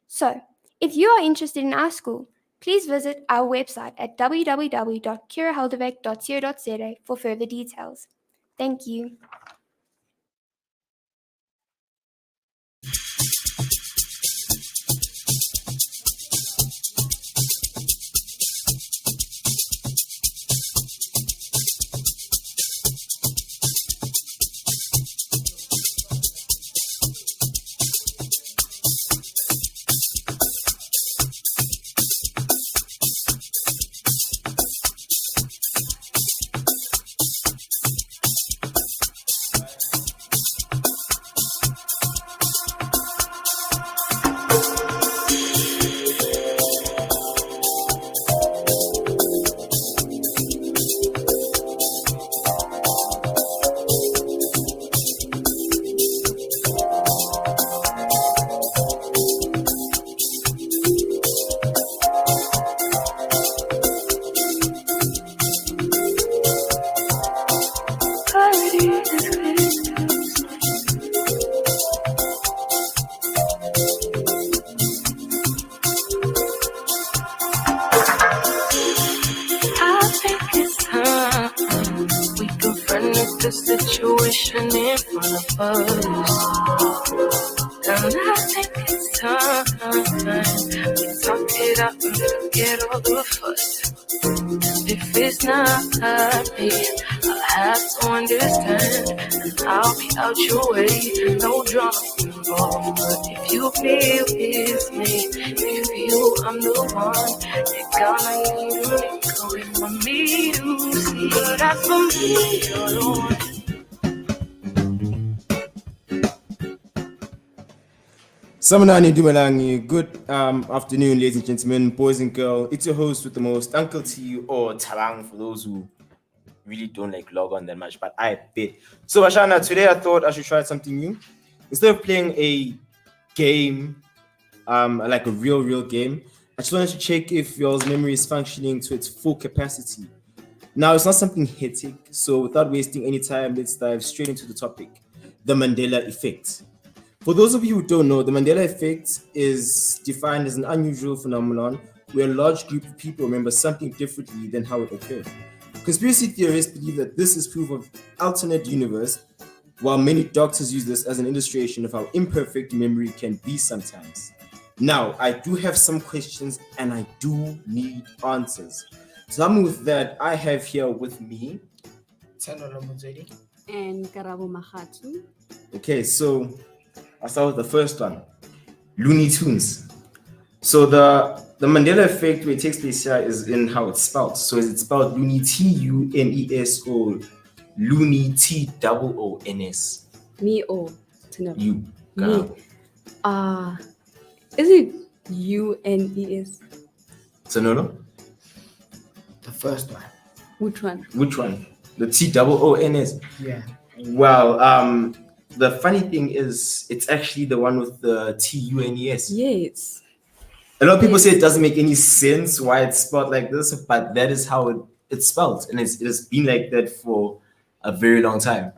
So, if you are interested in our school, please visit our website at www.curahelderwyk.co.za for further details. Thank you. The situation in front of us, and I think it's time we talk it out and forget all the fuss. And if it's not me, I'll have to understand, and I'll be out your way, no drama involved. But if you feel it's me, if you feel I'm the one, you're gonna need to make a way for me to see. But as for me, you're the one. Samanani Dumalangi, good afternoon, ladies and gentlemen, boys and girls. It's your host with the most, Uncle T or Talang for those who really don't like log on that much, but I bet. So, Ashana, today I thought I should try something new. Instead of playing a game, like a real game, I just wanted to check if y'all's memory is functioning to its full capacity. Now, it's not something hectic, so without wasting any time, let's dive straight into the topic, the Mandela effect. For those of you who don't know, the Mandela effect is defined as an unusual phenomenon where a large group of people remember something differently than how it occurred. Conspiracy theorists believe that this is proof of alternate universe, while many doctors use this as an illustration of how imperfect memory can be sometimes. Now, I do have some questions and I do need answers. So, I'm with that. I have here with me. And Karabo Mahatu. Okay, so I'll start with the first one. Looney Tunes. So the Mandela effect where it takes place here is in how it's spelled. So is it spelled Looney Tunes or Looney Tons? Me or You. Me. Is it UNES? Sonolo? The first one. Which one? Which one? The TOONS? Yeah. Well, the funny thing is, it's actually the one with the TUNES. Yes. A lot of people say it doesn't make any sense why it's spelled like this, but that is how it's spelled. And it has been like that for a very long time.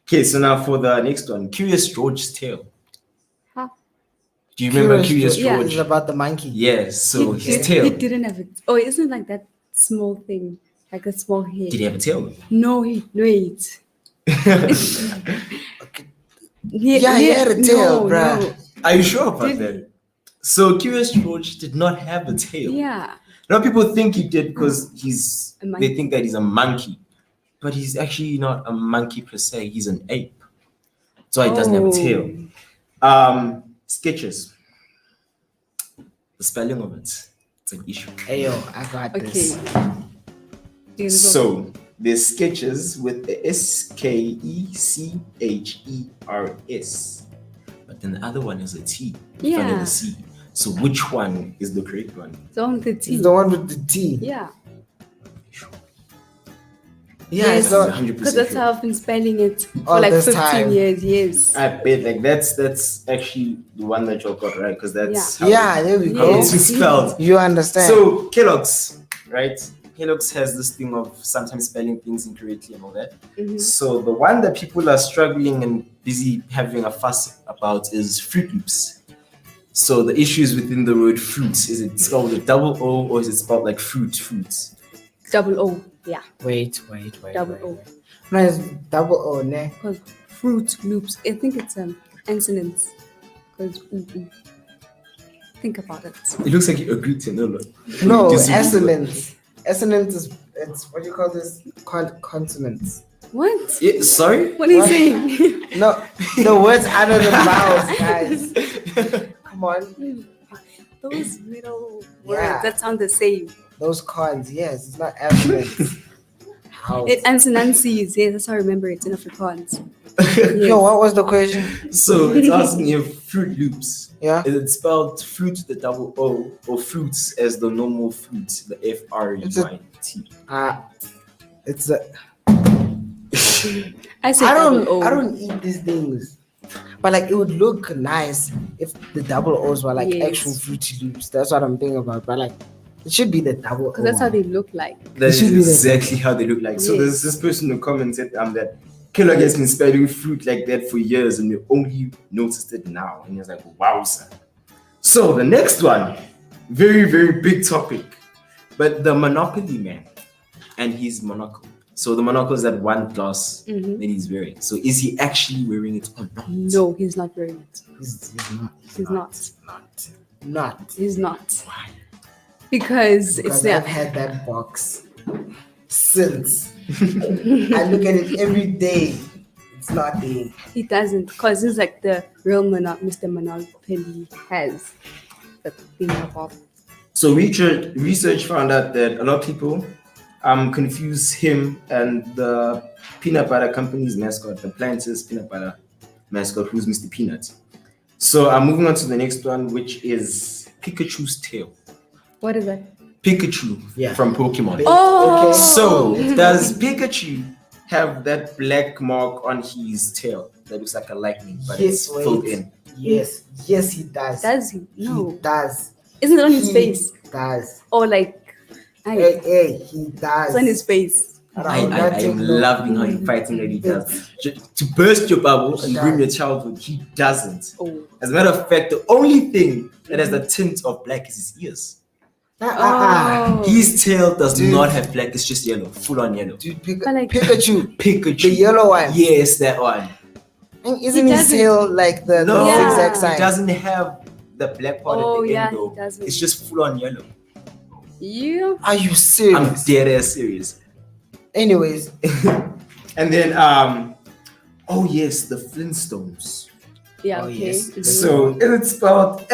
Okay, so now for the next one, Curious George's Tale. Huh? Do you remember Curious Yeah, George? it's about the monkey. Yes, so his He tail. didn't have it. Oh, isn't it like that small thing? Like a small head. Did he have a tail? No, wait. He had a tail, bruh. No. Are you sure about that? So Curious George did not have a tail. Yeah. A lot of people think he did because monkey. they think that he's a monkey. But he's actually not a monkey per se, he's an ape. So he doesn't have a tail. Sketches. The spelling of it. It's an issue. Hey yo, I got this. So there's sketches with the SKECHERS. But then the other one is a T in front of Yeah. the C. So which one is the correct one? The one with the T. It's the one with the T. Yeah. Yeah, yes, it's not 100% because that's sure. how I've been spelling it for All like this 15 time. years. Yes. I bet like that's actually the one that you got right because that's Yeah, there we how go. it's spelled. You understand? So Kellogg's, right? Kellogg's has this thing of sometimes spelling things incorrectly and all that. Mhm. So the one that people are struggling and busy having a fuss about is Fruit Loops. So the issues within the word fruits, is it spelled with double O or is it spelled like fruits? Double O. Yeah. Wait. Double O. No, it's double O, ne? Because Fruit Loops. I think it's consonants. Because think about it. It looks like you agreed to no. No, Disagree. assonance. Assonance is it's what do you call this? Consonants. What? Yeah, sorry? What are you saying? No, the words out of the mouth, guys. Come on. Those little words Yeah. that sound the same. Those cons, yes, it's not assonance. How? It ansonances. Yes, that's how I remember it in Afrikaans. Yo, what was the question? So it's asking if Fruit Loops, Yeah. is it spelled fruit with the double O or fruits as the normal fruit, the FRUIT? It's a. I said double O. I don't eat these things. But like it would look nice if the double O's were like Yes. actual Fruity Loops. That's what I'm thinking about. But like it should be the double O. Because that's how they look like. That is should be the- exactly how they look like. So Yes. there's this person who commented that Kellogg has been spelling fruit like that for years and we only noticed it now. And he was like, wowza. So the next one, very, very big topic. But the Monopoly man and his monocle. So the monocle is that one glass Mhm. that he's wearing. So is he actually wearing it or not? No, he's not wearing it. He's not. He's not. Not. He's not. Why? Because it's Because there. I've had that box since. I look at it every day. It's not there. He doesn't. Because it's like the real Mr. Monopoly has the thing about. So research found out that a lot of people confuse him and the peanut butter company's mascot, the Planters peanut butter mascot, who's Mr. Peanut. So I'm moving on to the next one, which is Pikachu's tail. What is that? Pikachu from Pokemon. Oh! So does Pikachu have that black mark on his tail that looks like a lightning, but it's filled in? Yes, he does. Does he? No. He does. Isn't it on his face? Does. Or like, Hey, he does. It's on his face. I am loving how you're fighting that he does. To burst your bubble and bring your childhood, he doesn't. Oh. As a matter of fact, the only thing that has the tint of black is his ears. His tail does not have black, it's just yellow, full on yellow. Dude, Pikachu. Pikachu. The yellow one. Yes, that one. And isn't his tail like the zigzag sign? It doesn't have the black part at the end though. It's just full on yellow. Yeah. Are you serious? I'm dead ass serious. Anyways. And then oh yes, the Flintstones. Yeah, okay. Yes. So it's spelled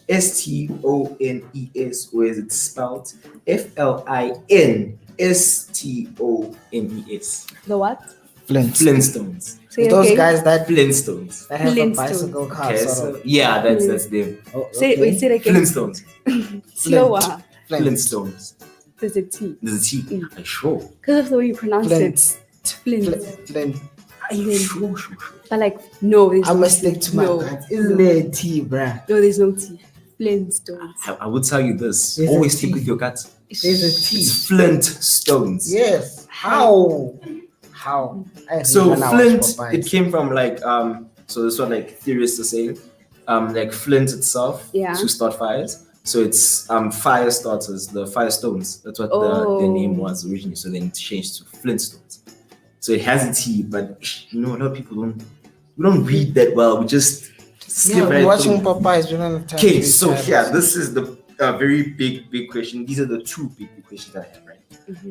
FLINTSTONES, or is it spelled FLINSTONES? The what? Flintstones. Those guys that Flintstones that have a bicycle car. Okay, sort of. yeah, that's them. Say it again. Flintstones. Slower. Flintstones. There's a T. There's a T. Are you sure? Because of the way you pronounce it. Flint. Are you sure? But like, no, there's I must stick to my guns. Isn't there a T, bruh? No, there's no T. Flintstones. I would tell you this. There's Always a stick T. with your guts. There's a T. It's Flintstones. Yes. How? So Flint, it came from like so this is what like theorists are saying. Like Flint itself to start fires. So it's fire starters, the Firestones. That's what their name was originally. So then it changed to Flintstones. So it has a T, but a lot of people don't read that well. We just skip right watching through. Popeyes. We don't have time. Okay, so this is the very big question. These are the two big questions that I have, right?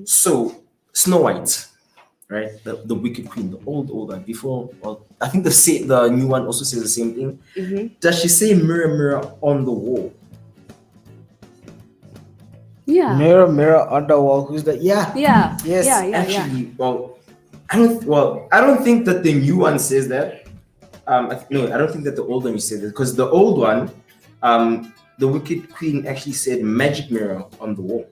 So Snow White, right? The Wicked Queen, the old one. Before, I think the new one also says the same thing. Does she say mirror, mirror on the wall? Yeah. Mirror, mirror on the wall. Who's that? Yeah. Yeah. Yes. Actually, I don't think that the new one says that. I don't think that the old one said that, because the old one, the Wicked Queen actually said magic mirror on the wall.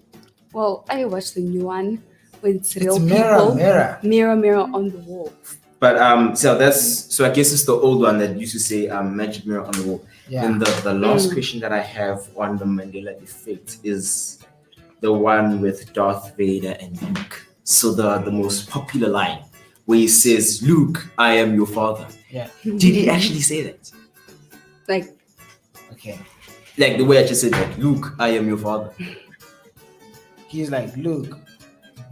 Well, I watched the new one with it's real mirror, people. mirror. Mirror on the wall. But so I guess it's the old one that used to say magic mirror on the wall. Yeah. And the last question that I have on the Mandela effect is the one with Darth Vader and Luke. So the most popular line where he says, "Luke, I am your father." Yeah. Did he actually say that? Like, okay. Like the way I just said that, "Luke, I am your father." He's like, Luke,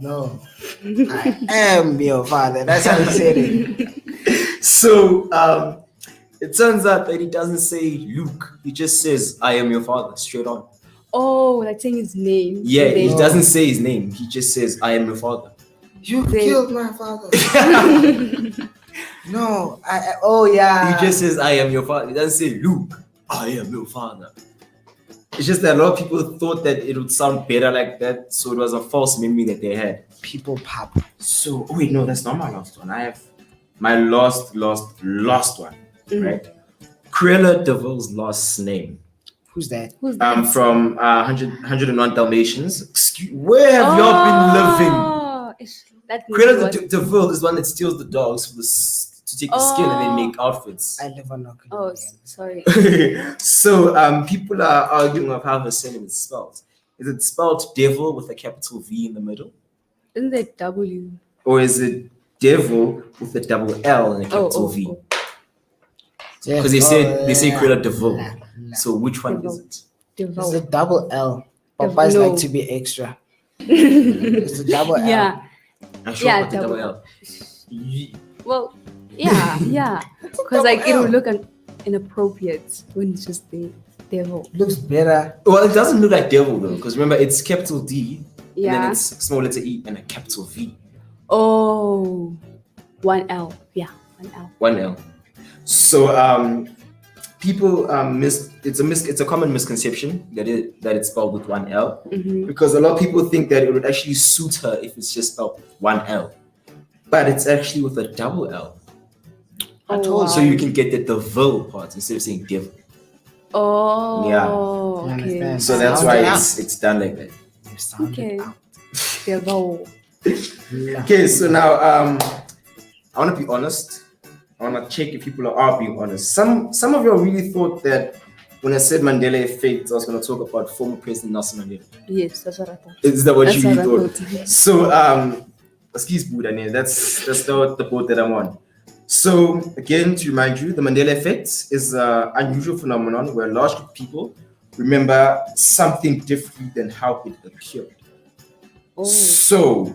no, I am your father. That's how he said it. So it turns out that he doesn't say Luke. He just says, "I am your father," straight on. oh, like saying his name. Yeah, So he they- doesn't say his name. He just says, "I am your father." You They- killed my father. No, yeah. He just says, "I am your father." He doesn't say, "Luke, I am your father." It's just that a lot of people thought that it would sound better like that, so it was a false memory that they had. People pop. So, wait, no, that's not my last one. I have my last one, right? Cruella de Vil's last name. Who's that? From 101 Dalmatians. Where have y'all been living? That Cruella de Vil is one that steals the dogs to take the skin and then make outfits. I live on Knock. Oh, sorry. So people are arguing of how her surname is spelled. Is it spelled devil with a capital V in the middle? Isn't that W? Or is it devil with a double L and a capital V? Because they say Cruella de Vil. So which one is it? It's a double L. Popeyes No. like to be extra. It's a double L. Yeah. I'm sure about the double L. Well, yeah. Because like it would look inappropriate when it's just the devil. Looks better. Well, it doesn't look like devil though, because remember it's capital D, and then Yeah. it's small letter E and a capital V. Oh, 1 L. Yeah, 1 L. 1 L. So people it's a common misconception that it's spelled with 1 L, Mhm. because a lot of people think that it would actually suit her if it's just spelled 1 L. but it's actually with a double L. I told you. So you can get the devil part instead of saying devil. Oh, Yeah. okay. So that's why it's done like that. Okay. Devil. Okay, so now I want to be honest. I want to check if people are being honest. Some of you really thought that when I said Mandela effect, I was going to talk about former President Nelson Mandela. Yes, that's what I thought. Is that what That's you really what I thought? thought. So excuse Buddha, that's not the boat that I'm on. So again, to remind you, the Mandela effect is an unusual phenomenon where a large group of people remember something different than how it occurred. Oh. So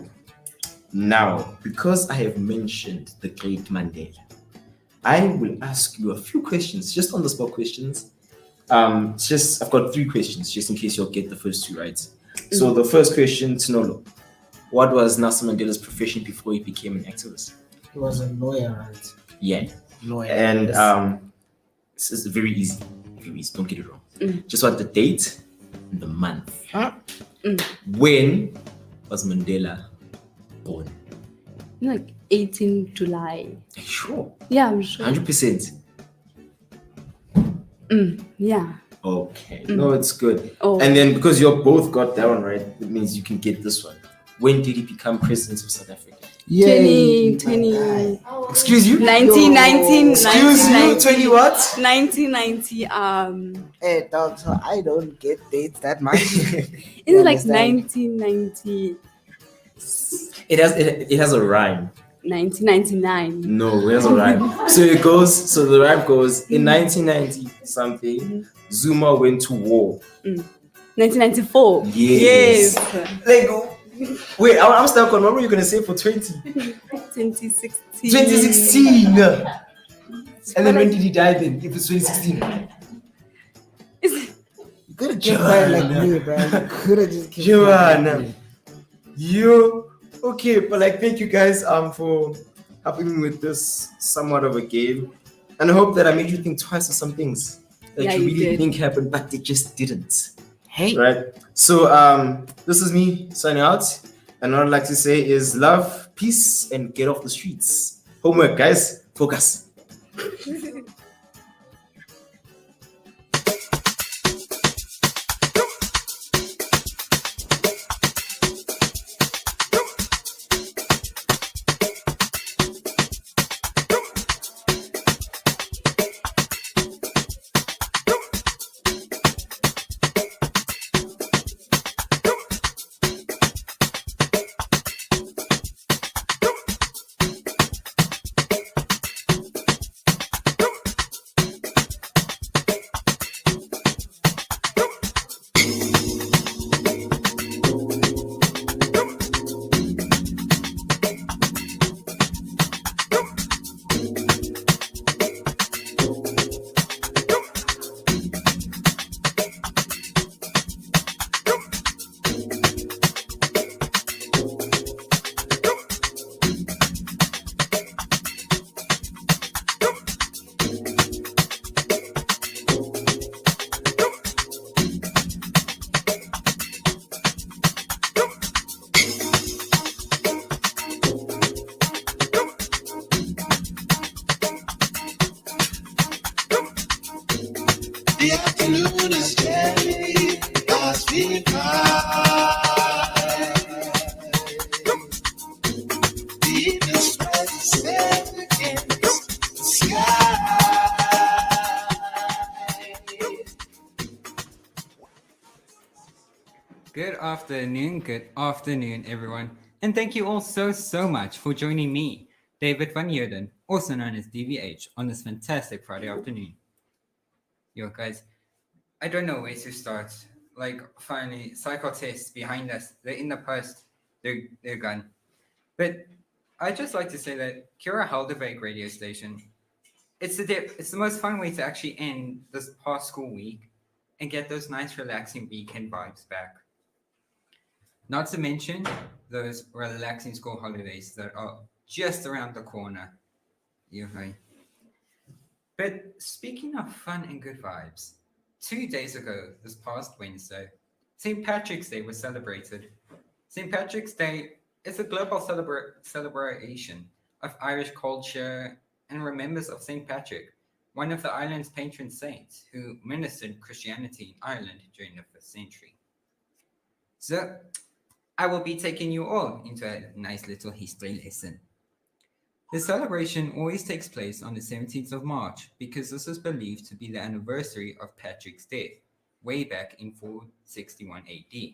now, because I have mentioned the great Mandela, I will ask you a few questions, just on the spot questions. I've got 3 questions, just in case you'll get the first 2 right. So the first question, Tinolo, what was Nelson Mandela's profession before he became an activist? He was a lawyer, right? Yeah. Lawyer. And yes. this is very easy. Very easy. Don't get it wrong. Just want the date and the month. When was Mandela born? Like 18 July. Sure. Yeah, I'm sure. 100%. Yeah. Okay. No, it's good. Oh. And then because you both got that one right, it means you can get this one. When did he become president of South Africa? 20. Excuse you? 1919. Excuse you? 20 what? 1990. Hey, dog. So I don't get dates that much. It's like 1990. It has a rhyme. 1999. No, it has a rhyme. So the rhyme goes in 1990 something. Zuma went to war. 1994. Yes. Wait, I'm stuck on what were you gonna say for 2016? 2016. And then when did he die then? If it's 2016. You could have kept quiet like me, bro. You could have just kept Joanna. You okay, but thank you guys for helping me with this somewhat of a game. And I hope that I made you think twice of some things that Yeah, you you really did. think happened, but they just didn't. Hey. Right. So this is me signing out. And what I'd like to say is love, peace, and get off the streets. Homework, guys. Focus. The afternoon is jelly, God's feeling fine. The evening spread is set against the sky. Good afternoon, everyone. And thank you all so much for joining me, David van Heerden, also known as DVH, on this fantastic Friday afternoon. Yo, guys, I don't know where to start. Finally, cycle tests behind us. They're in the post. They're gone. But I'd just like to say that Kira Helderweg radio station, it's the most fun way to actually end this past school week and get those nice, relaxing weekend vibes back. Not to mention those relaxing school holidays that are just around the corner. Okay. But speaking of fun and good vibes, 2 days ago, this past Wednesday, St. Patrick's Day was celebrated. St. Patrick's Day It's a global celebration of Irish culture and remembers of St. Patrick, one of the island's patron saints who ministered Christianity in Ireland during the 1st century. So, I will be taking you all into a nice little history lesson. The celebration always takes place on the 17th of March because this is believed to be the anniversary of Patrick's death, way back in 461 AD.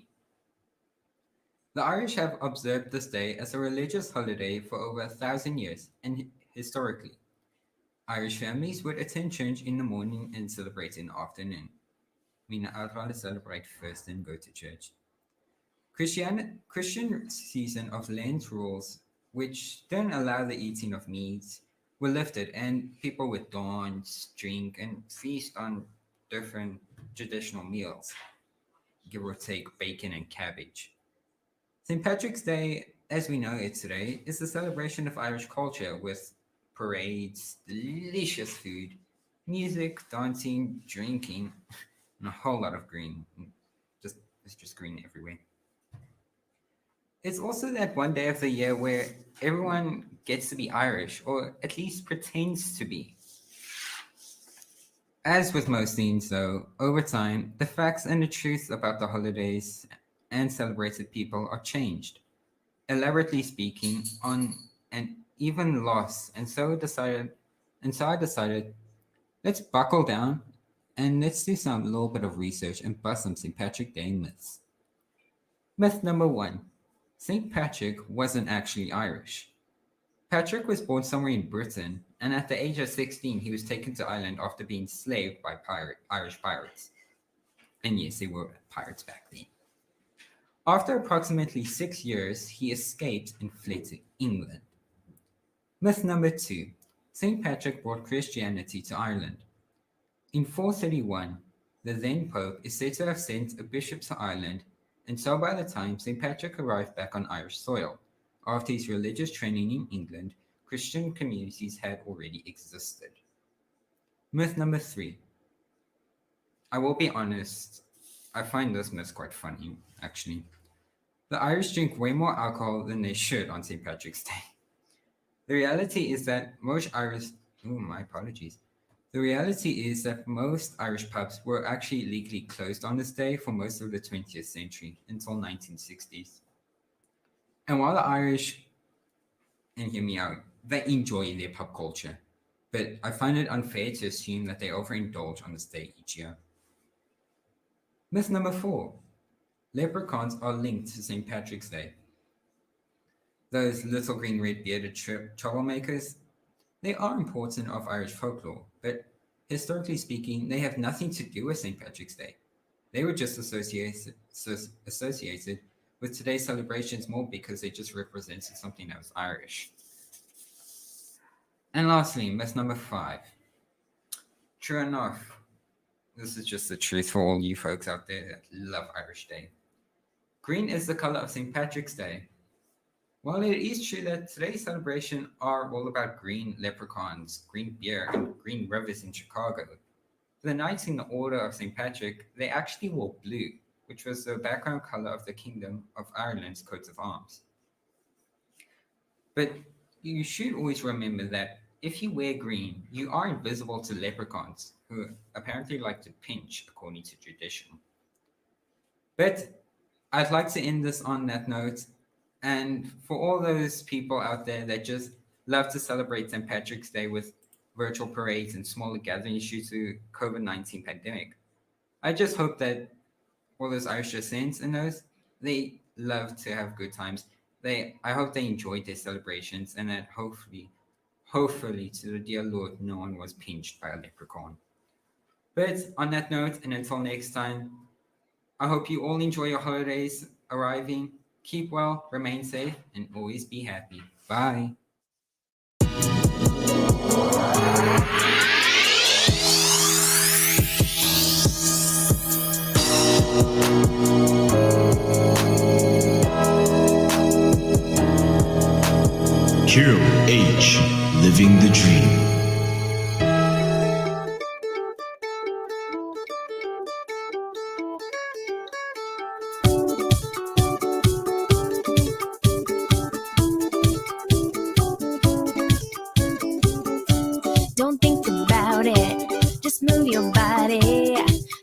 The Irish have observed this day as a religious holiday for over 1,000 years, and historically, Irish families would attend church in the morning and celebrate in the afternoon. I mean, I'd rather celebrate first and go to church. Christian season of Lent rules, which don't allow the eating of meat, were lifted, and people would dance, drink, and feast on different traditional meals, give or take bacon and cabbage. St. Patrick's Day, as we know it today, is a celebration of Irish culture with parades, delicious food, music, dancing, drinking, and a whole lot of green. It's just green everywhere. It's also that one day of the year where everyone gets to be Irish, or at least pretends to be. As with most things, though, over time, the facts and the truth about the holidays and celebrated people are changed, elaborately speaking, on and even lost. And so I decided, let's buckle down and let's do some little bit of research and bust some St. Patrick Day myths. Myth number one: St. Patrick wasn't actually Irish. Patrick was born somewhere in Britain, and at the age of 16, he was taken to Ireland after being enslaved by Irish pirates. And yes, they were pirates back then. After approximately 6 years, he escaped and fled to England. Myth number two: St. Patrick brought Christianity to Ireland. In 431, the then Pope is said to have sent a bishop to Ireland, and so by the time St. Patrick arrived back on Irish soil, after his religious training in England, Christian communities had already existed. Myth number three. I will be honest, I find this myth quite funny, actually. The Irish drink way more alcohol than they should on St. Patrick's Day. The reality is that most Irish... Oh, my apologies. The reality is that most Irish pubs were actually legally closed on this day for most of the 20th century, until 1960s. And while the Irish, and hear me out, they enjoy their pub culture, but I find it unfair to assume that they overindulge on this day each year. Myth number four. Leprechauns are linked to St. Patrick's Day. Those little green red bearded troublemakers, they are important of Irish folklore, but historically speaking, they have nothing to do with St. Patrick's Day. They were just associated with today's celebrations more because they just represented something that was Irish. And lastly, myth number five. True enough, this is just the truth for all you folks out there that love Irish Day. Green is the color of St. Patrick's Day. While it is true that today's celebration are all about green leprechauns, green beer, and green rivers in Chicago, the Knights in the Order of St. Patrick, they actually wore blue, which was the background color of the Kingdom of Ireland's coat of arms. But you should always remember that if you wear green, you are invisible to leprechauns, who apparently like to pinch according to tradition. But I'd like to end this on that note. And for all those people out there that just love to celebrate St. Patrick's Day with virtual parades and smaller gatherings due to COVID-19 pandemic, I just hope that all those Irish descents and those, they love to have good times. I hope they enjoyed their celebrations, and that hopefully to the dear Lord, no one was pinched by a leprechaun. But on that note, and until next time, I hope you all enjoy your holidays arriving. Keep well, remain safe, and always be happy. Bye. Hero H, living the dream. Don't think about it, just move your body.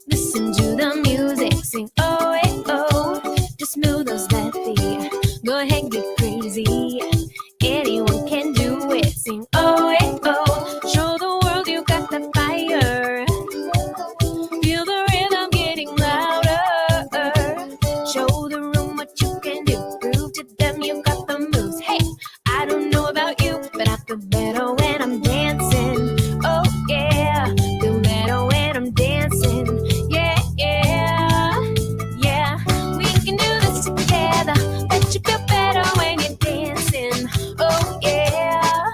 Listen to the music, sing oh, eh, oh. Just move those left feet, go ahead, get crazy. Anyone can do it, sing oh, eh, oh. Show the world you got the fire. Feel the rhythm getting louder. Show the room what you can do. Prove to them you got the moves. Hey, I don't know about you, but I feel better when I'm dancing. Oh yeah, feel better when I'm dancing. Yeah, yeah, yeah. We can do this together. Bet you feel better when you're dancing. Oh yeah,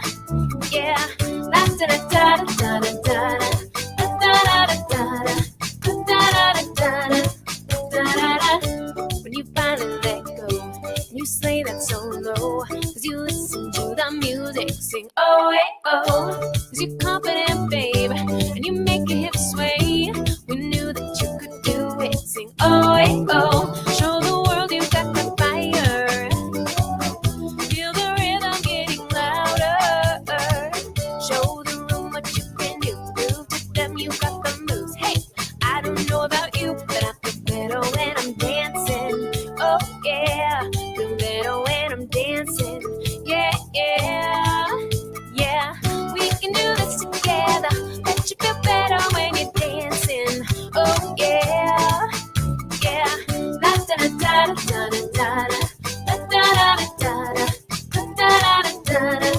yeah. La da da da da da da da. When you finally let go, and you slay that solo, cause you listen to the music, sing oh, hey, oh, cause you're confident, babe, and you make your hips sway. We knew that you could do it, sing oh, hey, oh, show the world you got the fire. Feel the rhythm getting louder. Show the room what you can do. Prove to them you got the moves. Hey, I don't know about you, but I feel better when I'm dancing. Oh yeah, feel better when I'm dancing. Yeah, yeah, yeah. We can do this together. Bet you feel better when you're dancing. Oh yeah, yeah. La da da da da da da da. La da da da da. La da da da da.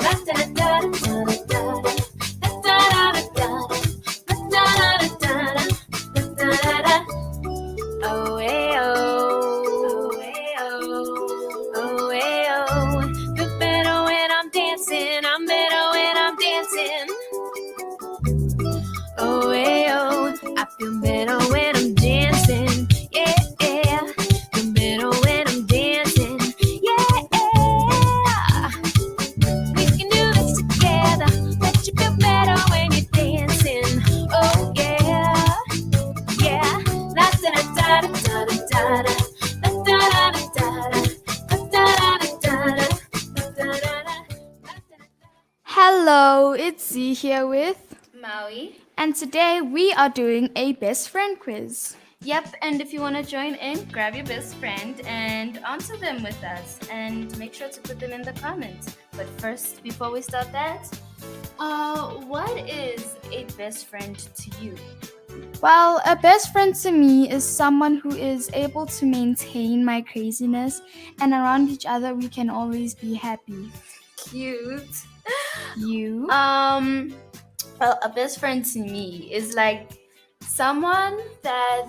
La da da da. La da da da da da. La da da da da. Oh, hey, oh, hey, oh, oh, hey, oh. Feel better when I'm dancing. I'm better when I'm dancing. Oh, hey, oh. I feel better when I'm dancing. Yeah, yeah. Feel better when I'm dancing. Yeah, yeah. We can do this together. Let you feel better when you're dancing. Oh, yeah. Yeah, la da da da da da da, la da da da da, la da da da da, la da da da. Hello, it's Z here with Maui. and today we are doing a best friend quiz. Yep, and if you want to join in, grab your best friend and answer them with us. And make sure to put them in the comments. But first, before we start that, what is a best friend to you? Well, a best friend to me is someone who is able to maintain my craziness, and around each other we can always be happy. Cute. You? Well, a best friend to me is like someone that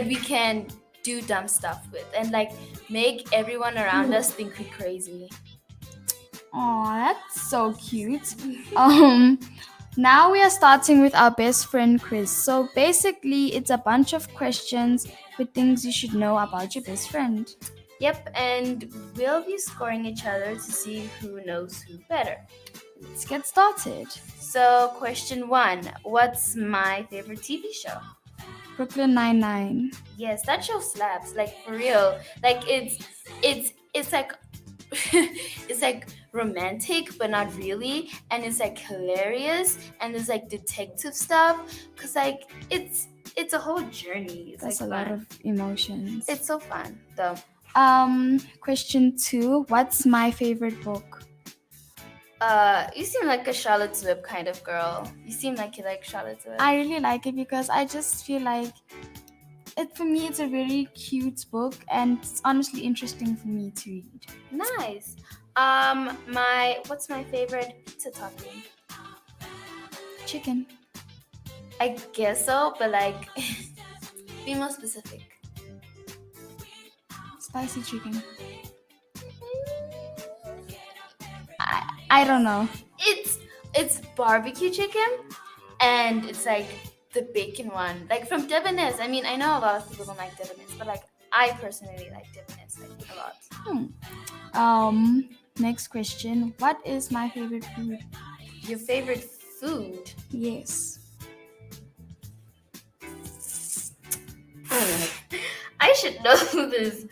we can do dumb stuff with and like make everyone around us think we're crazy. Aw, that's so cute. Now we are starting with our best friend quiz. So basically, it's a bunch of questions with things you should know about your best friend. Yep, and we'll be scoring each other to see who knows who better. Let's get started. So, question 1. What's my favorite TV show? Brooklyn Nine-Nine. Yes, that show slaps, like for real. Like it's like it's like romantic but not really, and it's like hilarious, and there's like detective stuff because like it's a whole journey. It's That's like a lot fun. of emotions. It's so fun though. Question 2. What's my favorite book? You seem like a Charlotte's Web kind of girl. You seem like you like Charlotte's Web. I really like it because I just feel like for me it's a very cute book and it's honestly interesting for me to read. Nice. What's my favorite pizza topping? Chicken. I guess so, but like be more specific. Spicy chicken. I don't know. It's barbecue chicken, and it's like the bacon one, like from Debonairs. I mean, I know a lot of people don't like Debonairs, but like I personally like Debonairs like a lot. Next question. What is my favorite food? Your favorite food? Yes. I should know this.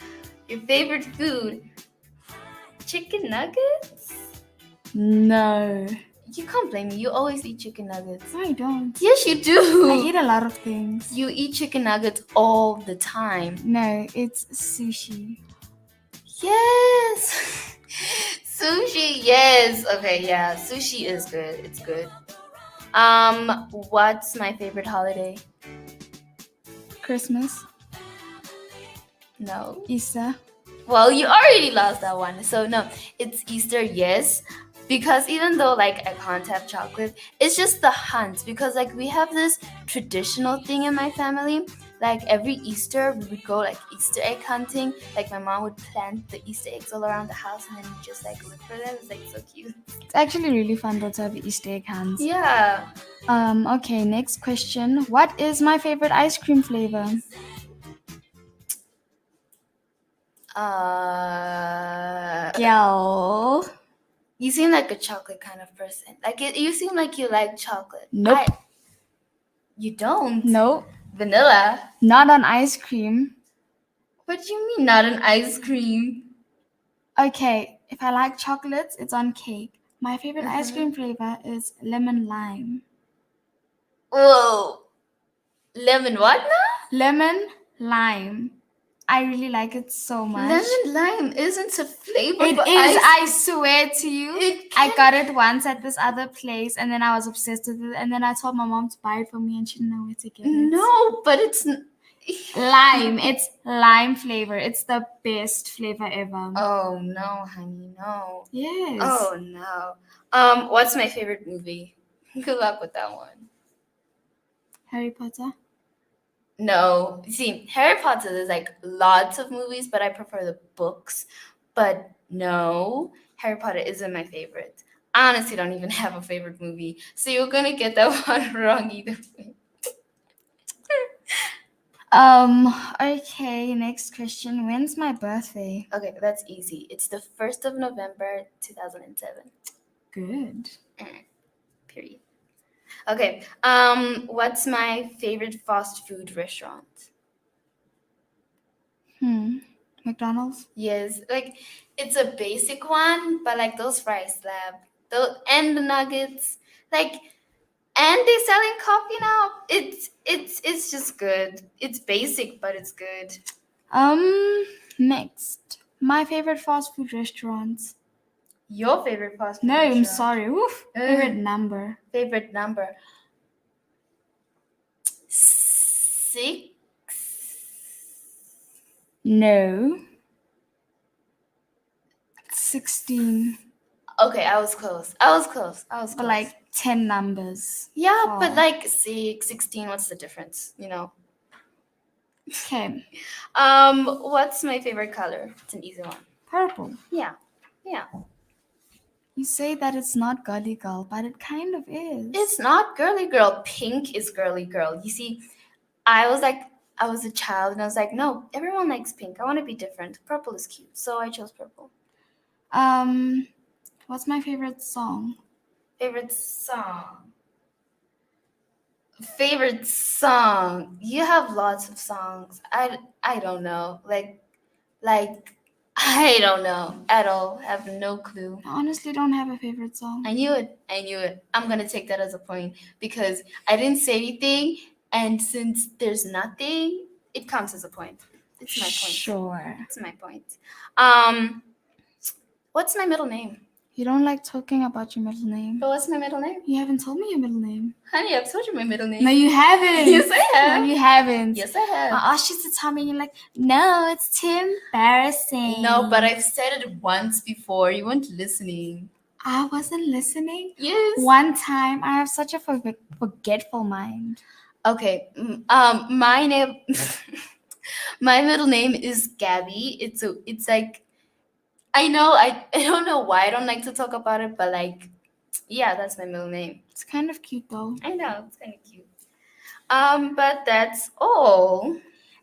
Your favorite food? Chicken nuggets? No. You can't blame me. You always eat chicken nuggets. I don't. Yes, you do. I eat a lot of things. You eat chicken nuggets all the time. No, it's sushi. Yes. Sushi, yes. Okay, yeah. Sushi is good. It's good. What's my favorite holiday? Christmas. No. Easter. Well, you already lost that one. So no, it's Easter, yes. Because even though like I can't have chocolate, it's just the hunt. Because like we have this traditional thing in my family. Like every Easter we would go like Easter egg hunting. Like my mom would plant the Easter eggs all around the house and then we just like look for them. It's like so cute. It's actually really fun though to have Easter egg hunts. Yeah. Okay, next question. What is my favorite ice cream flavor? Girl. You seem like a chocolate kind of person. Like you seem like you like chocolate. Nope. You don't? No. Vanilla? Not on ice cream. What do you mean not on ice cream? Okay, if I like chocolates, it's on cake. My favorite ice cream flavor is lemon lime. Whoa. Lemon what now? Lemon lime. I really like it so much. Lemon lime isn't a flavor. It for is, ice I swear to you. I got it once at this other place and then I was obsessed with it. And then I told my mom to buy it for me and she didn't know where to get it. No, but it's lime. It's lime flavor. It's the best flavor ever. Oh no, honey, no. Yes. Oh no. What's my favorite movie? Good luck with that one. Harry Potter. No, see, Harry Potter is like lots of movies, but I prefer the books. But no, Harry Potter isn't my favorite. I honestly don't even have a favorite movie, so you're gonna get that one wrong either way. Okay, next question. When's my birthday? Okay, that's easy. It's the 1st of November, 2007. Good. Period. Okay, what's my favorite fast food restaurant? McDonald's? Yes, like it's a basic one, but like those fries slap. And the nuggets, like, and they're selling coffee now. It's just good. It's basic, but it's good. Next. My favorite fast food restaurants. Your favorite fast food No, restaurant? I'm sorry. Oof. Favorite number. Favorite number. 6? No. 16. Okay, I was close. But like 10 numbers. Yeah, but like 6, 16, what's the difference? You know? Okay. What's my favorite color? It's an easy one. Purple. Yeah. You say that it's not girly girl, but it kind of is. It's not girly girl. Pink is girly girl. You see, I was a child and I was like, no, everyone likes pink. I want to be different. Purple is cute. So I chose purple. What's my favorite song? Favorite song. You have lots of songs. I don't know. Like I don't know at all. I have no clue. I honestly don't have a favorite song. I knew it. I'm going to take that as a point because I didn't say anything. And since there's nothing, it counts as a point. It's my point. Sure. It's my point. What's my middle name? You don't like talking about your middle name. But what's my middle name? You haven't told me your middle name. Honey, I've told you my middle name. No, you haven't. Yes, I have. No, you haven't. Yes, I have. I asked you to tell me and you're like, no, it's too embarrassing. No, but I've said it once before. You weren't listening. I wasn't listening? Yes. One time. I have such a forgetful mind. Okay. My name... my middle name is Gabby. It's like... I know, I don't know why I don't like to talk about it, but like, yeah, that's my middle name. It's kind of cute though. I know, it's kind of cute. But that's all.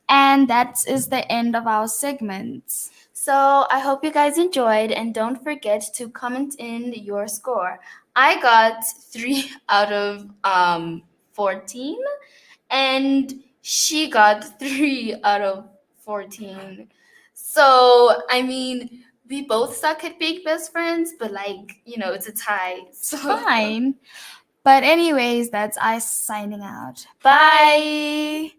And that is the end of our segment. So I hope you guys enjoyed and don't forget to comment in your score. I got 3 out of 14 and she got 3 out of 14. So, I mean, We both suck at being best friends, but like, it's a tie. It's fine. But anyways, that's us signing out. Bye.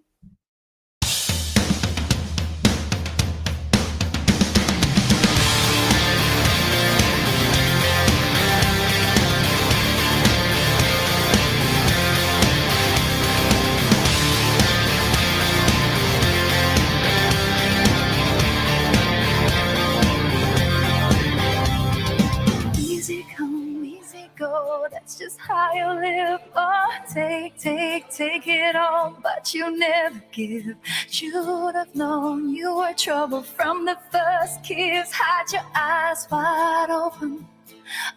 Easy come, easy go, that's just how you live. Oh, take it all, but you never give. Should have known you were trouble from the first kiss. Had your eyes wide open,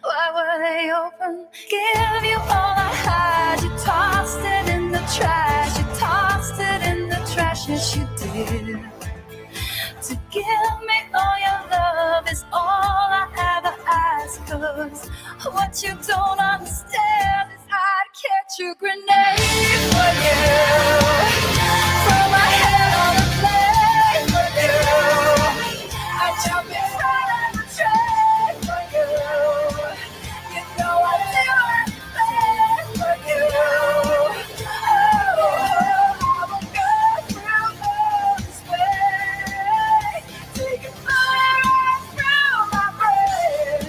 why were they open? Give you all I had, you tossed it in the trash. You tossed it in the trash, yes you did. To give me all your love is all I ever ask. 'Cause what you don't understand is I'd catch a grenade for you. Throw my head on a plane for you. I'd jump in front of the train for you. You know I'd do anything for you. Oh, I would go through all this way. Take a bullet right through my brain.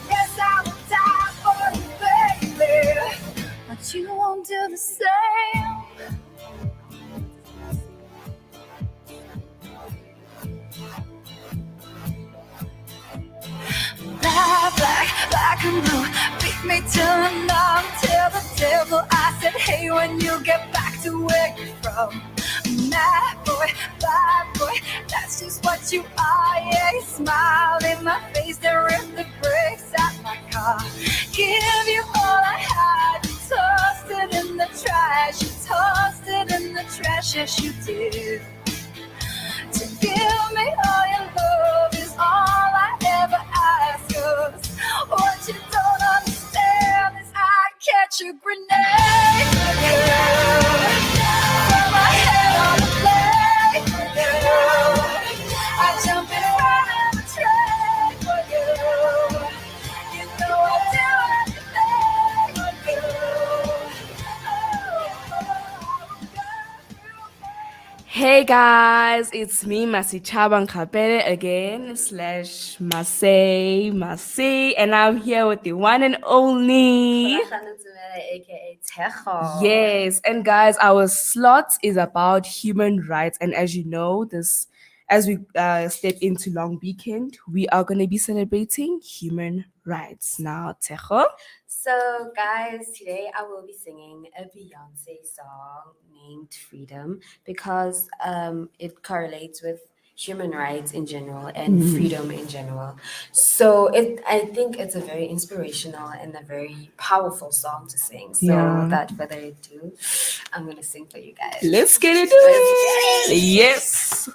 Yes, I would die for you, baby. But you won't do the same. Black and blue, beat me till I'm numb. Tell the devil I said, hey, when you get back to where you're from. Mad boy, bad boy, that's just what you are. Yeah, you smile in my face, then rip the brakes out my car. Give you all I had, you tossed it in the trash. You tossed it in the trash, yes you did. To give me all your love is all I ever ask. 'Cause what you don't understand is I'd catch a grenade for you. Throw my head on a plane for you. I'd jump in front of the train for you. You know I'd do anything for you. Hey guys, it's me, Masi Chabang Kapere again, slash Masay, and I'm here with the one and only. aka Tejo. Yes, and guys, our slot is about human rights, and as you know, as we step into long weekend, we are going to be celebrating human rights. Now, Tejo. So, guys, today I will be singing a Beyonce song named Freedom because it correlates with human rights in general and freedom in general. So I think it's a very inspirational and a very powerful song to sing. So without further ado, I'm gonna sing for you guys. Let's get into it. Yes.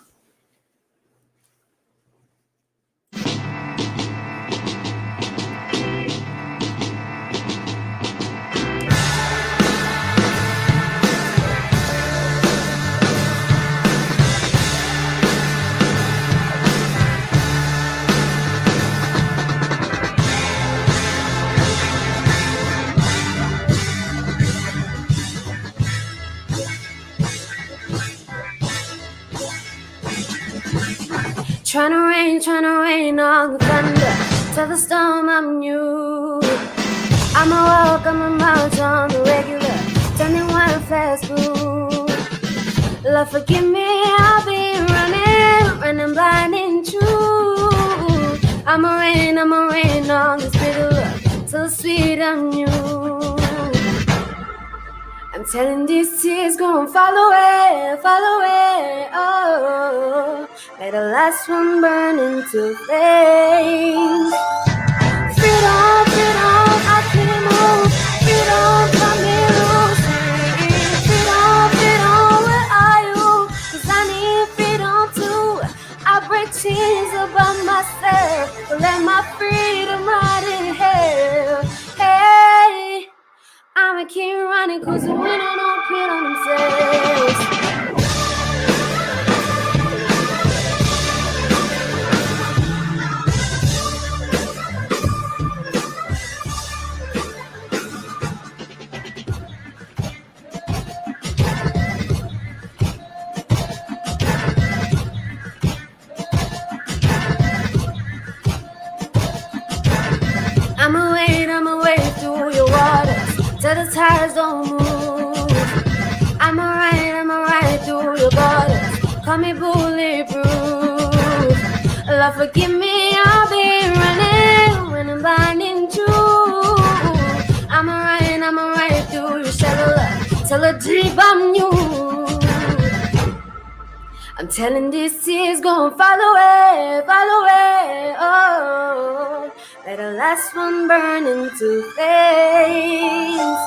Tryna rain on the thunder. Tell the storm I'm new. I'm a walk, I'm a mouth on the regular. Turning wild fast food. Lord forgive me, I'll be running blind and true. I'm a rain on this bitter love. So sweet I'm new. I'm telling these tears gon' fall away, oh. Let the last one burn into flames. Freedom, I can't move. Freedom, come here, loose. Freedom, where are you? 'Cause I need freedom too. I break chains about myself, but let my freedom ride in hell. Hey, I'ma keep running 'cause the winner don't quit on themselves. till the tires don't move. I'ma ride through your borders. Call me bulletproof. Lord, forgive me, I'll be running when I'm burning true. I'ma ride through your cellular till the deep I'm new. I'm telling this tears gon' fall away, oh. Let the last one burn into flames.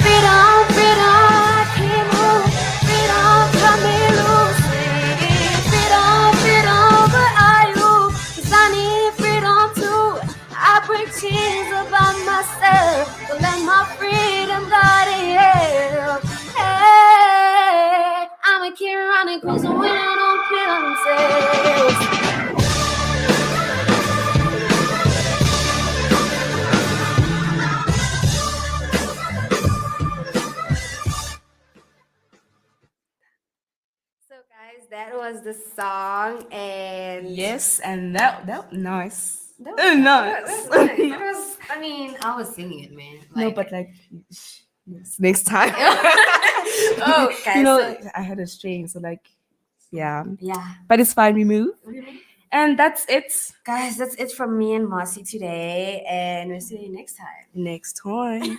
Freedom, freedom, I can't move. Freedom, cut me loose. Freedom, freedom, but are you? 'Cause I need freedom too. I break chains about myself, but let my freedom God in hell. Hey, I'ma keep running, cause the winner don't kill themselves. So guys, that was the song, and Yes, and that nice. that Nice. was nice. It was, I mean, I was singing it, man. No, but like yes, next time. Oh, okay. You know, So, I had a strain, so like, yeah. yeah. But it's fine. We move, and that's it. Guys, that's it from me and Marcy today, and we'll see you next time. Next time.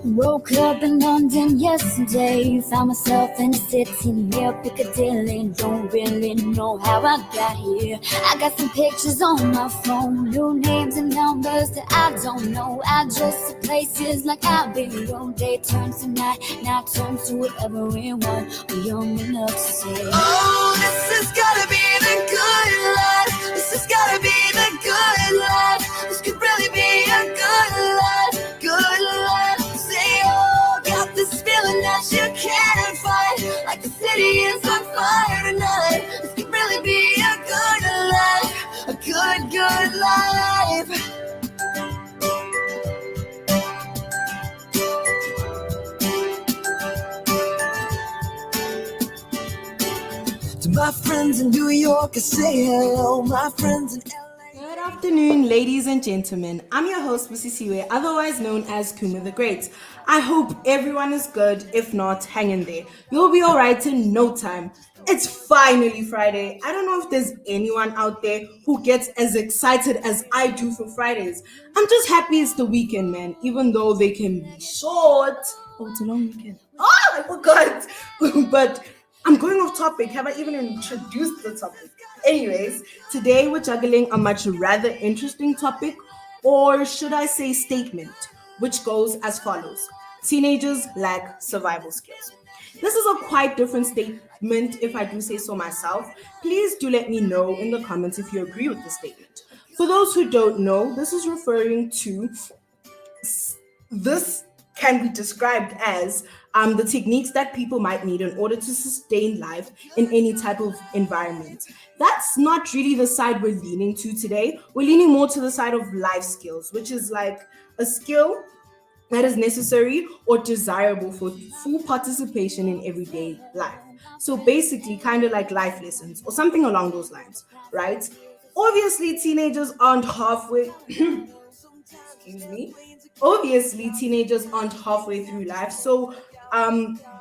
Woke up in London yesterday, found myself in the city near Piccadilly. Don't really know how I got here. I got some pictures on my phone, new names and numbers that I don't know. Addresses to places like I've been. One day turns to night, now turns to whatever we want. We're young enough to say, oh, this has gotta be the good life. This has gotta be the good life. This could really be a good life, good life. Say, oh, got this feeling that you can't fight, like the city is on fire tonight. This could really be a good life, a good life. To my friends in New York, I say hello. My friends in Good afternoon, ladies and gentlemen. I'm your host, Busisiwe, otherwise known as Kuma the Great. I hope everyone is good. If not, hang in there. You'll be alright in no time. It's finally Friday. I don't know if there's anyone out there who gets as excited as I do for Fridays. I'm just happy it's the weekend, man, even though they can be short. Oh, it's a long weekend. Oh, I forgot. But I'm going off topic. Have I even introduced the topic? Anyways, today we're juggling a much rather interesting topic, or should I say statement, which goes as follows. Teenagers lack survival skills. This is a quite different statement if I do say so myself. Please do let me know in the comments if you agree with the statement. For those who don't know, this is referring to this can be described as the techniques that people might need in order to sustain life in any type of environment. That's not really the side we're leaning to today. We're leaning more to the side of life skills, which is like a skill that is necessary or desirable for full participation in everyday life. So basically, kind of like life lessons or something along those lines, right? Obviously, teenagers aren't halfway. Excuse me. Obviously, teenagers aren't halfway through life, so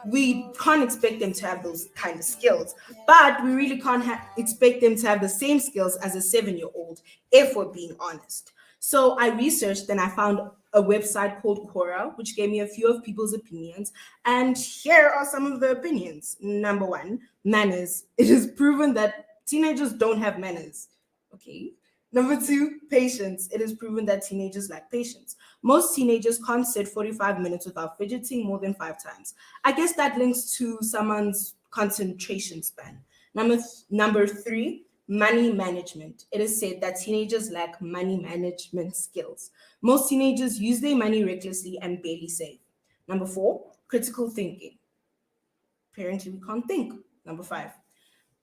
we can't expect them to have those kind of skills. But we really can't expect them to have the same skills as a 7-year-old, if we're being honest. So I researched and I found a website called Quora, which gave me a few of people's opinions. And here are some of the opinions. Number one, manners. It is proven that teenagers don't have manners. Okay. Number two, patience. It is proven that teenagers lack patience. Most teenagers can't sit 45 minutes without fidgeting more than 5 times. I guess that links to someone's concentration span. Number three, money management. It is said that teenagers lack money management skills. Most teenagers use their money recklessly and barely save. Number four, critical thinking. Apparently, we can't think. Number 5,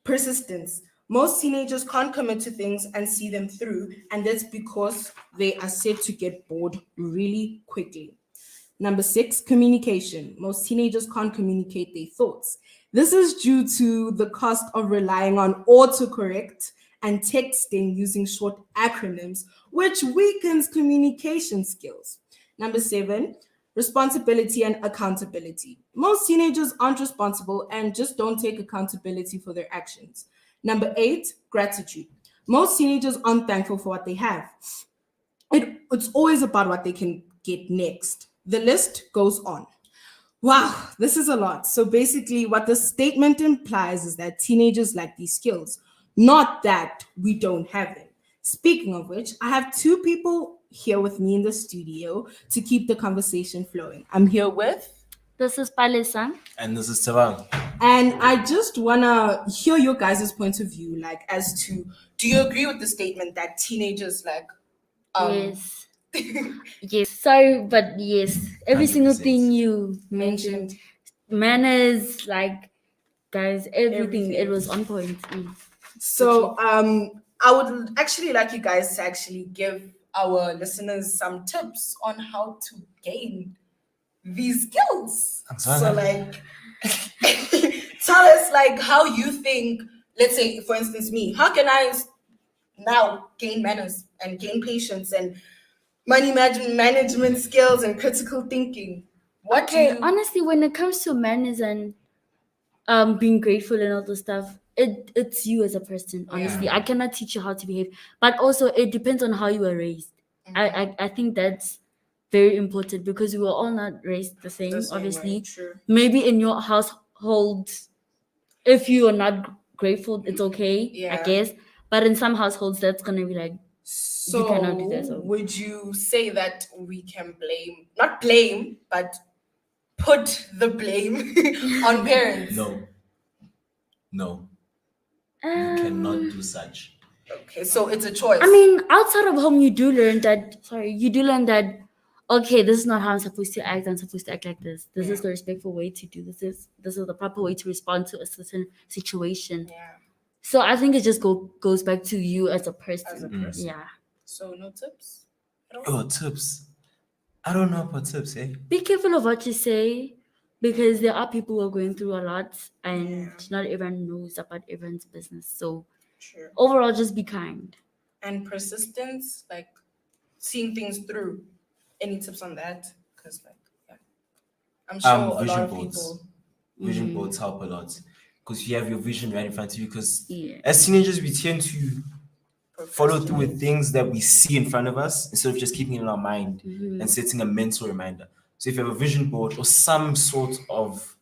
persistence. Most teenagers can't commit to things and see them through, and that's because they are said to get bored really quickly. Number 6, communication. Most teenagers can't communicate their thoughts. This is due to the cost of relying on autocorrect and texting using short acronyms, which weakens communication skills. Number 7, responsibility and accountability. Most teenagers aren't responsible and just don't take accountability for their actions. Number 8, gratitude. Most teenagers aren't thankful for what they have. It's always about what they can get next. The list goes on. Wow, this is a lot. So basically, what the statement implies is that teenagers lack these skills, not that we don't have them. Speaking of which, I have 2 people here with me in the studio to keep the conversation flowing. I'm here with. This is Palesa. And this is Tabang. And I just want to hear your guys' point of view, like, as to, do you agree with the statement that teenagers like. Yes. Yes. Sorry, but yes. Every single thing you mentioned, manners, like, guys, everything. It was on point. So, I would actually like you guys to actually give our listeners some tips on how to gain these skills. So, like, tell us, like, how you think, let's say, for instance, me, how can I now gain manners and gain patience and money management skills and critical thinking? Honestly, when it comes to manners and being grateful and all the stuff, it's you as a person. Honestly, I cannot teach you how to behave, but also it depends on how you were raised. I think that's very important because we were all not raised the same. Obviously, maybe in your household, if you are not grateful, it's okay, I guess. But in some households, that's gonna be like, so you cannot do that. So would you say that we can not blame, but put the blame on parents? No. You cannot do such. Okay, so it's a choice. I mean, outside of home, you do learn that, okay, this is not how I'm supposed to act. I'm supposed to act like this. This is the respectful way to do this. This is the proper way to respond to a certain situation. So I think it just goes back to you as a person. Yeah. So no tips? Tips. I don't know about tips, eh? Be careful of what you say, because there are people who are going through a lot and not everyone knows about everyone's business. So overall, just be kind. And persistence, like seeing things through. Any tips on that? Because I'm sure a lot of people. Vision boards help a lot because you have your vision right in front of you. Because as teenagers, we tend to follow through with things that we see in front of us instead of just keeping it in our mind and setting a mental reminder. So if you have a vision board or some sort of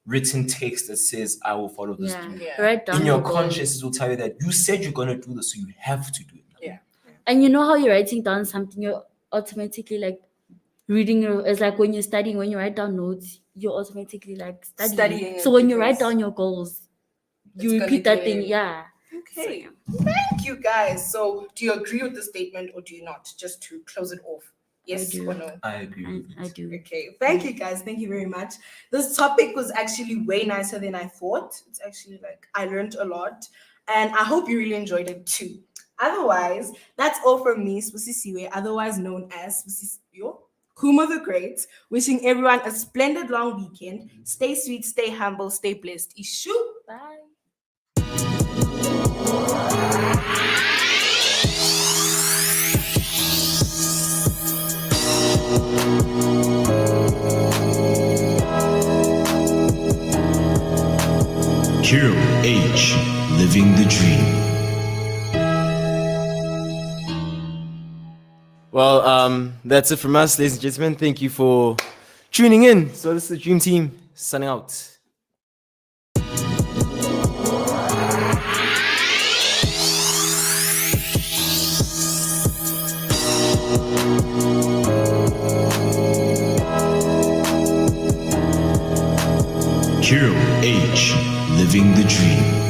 written text that says, I will follow this through, Write down in your goal. conscience, it will tell you that you said you're going to do this, so you have to do it. And you know how you're writing down something, you're automatically like reading. It's like when you're studying, when you write down notes, you're automatically like studying. So when you write down your goals, you repeat that thing. Okay. Thank you, guys. So do you agree with the statement or do you not? Just to close it off. Yes or no? I agree. I do. Okay. Thank you, guys. Thank you very much. This topic was actually way nicer than I thought. It's actually like I learned a lot. And I hope you really enjoyed it too. Otherwise, that's all from me, Spusisiwe, otherwise known as Spusisiwe, Kuma the Great. Wishing everyone a splendid long weekend. Stay sweet, stay humble, stay blessed. Ishu. Bye. CHW, living the dream. Well, that's it from us, ladies and gentlemen. Thank you for tuning in. So this is the Dream Team signing out. CHW, living the dream.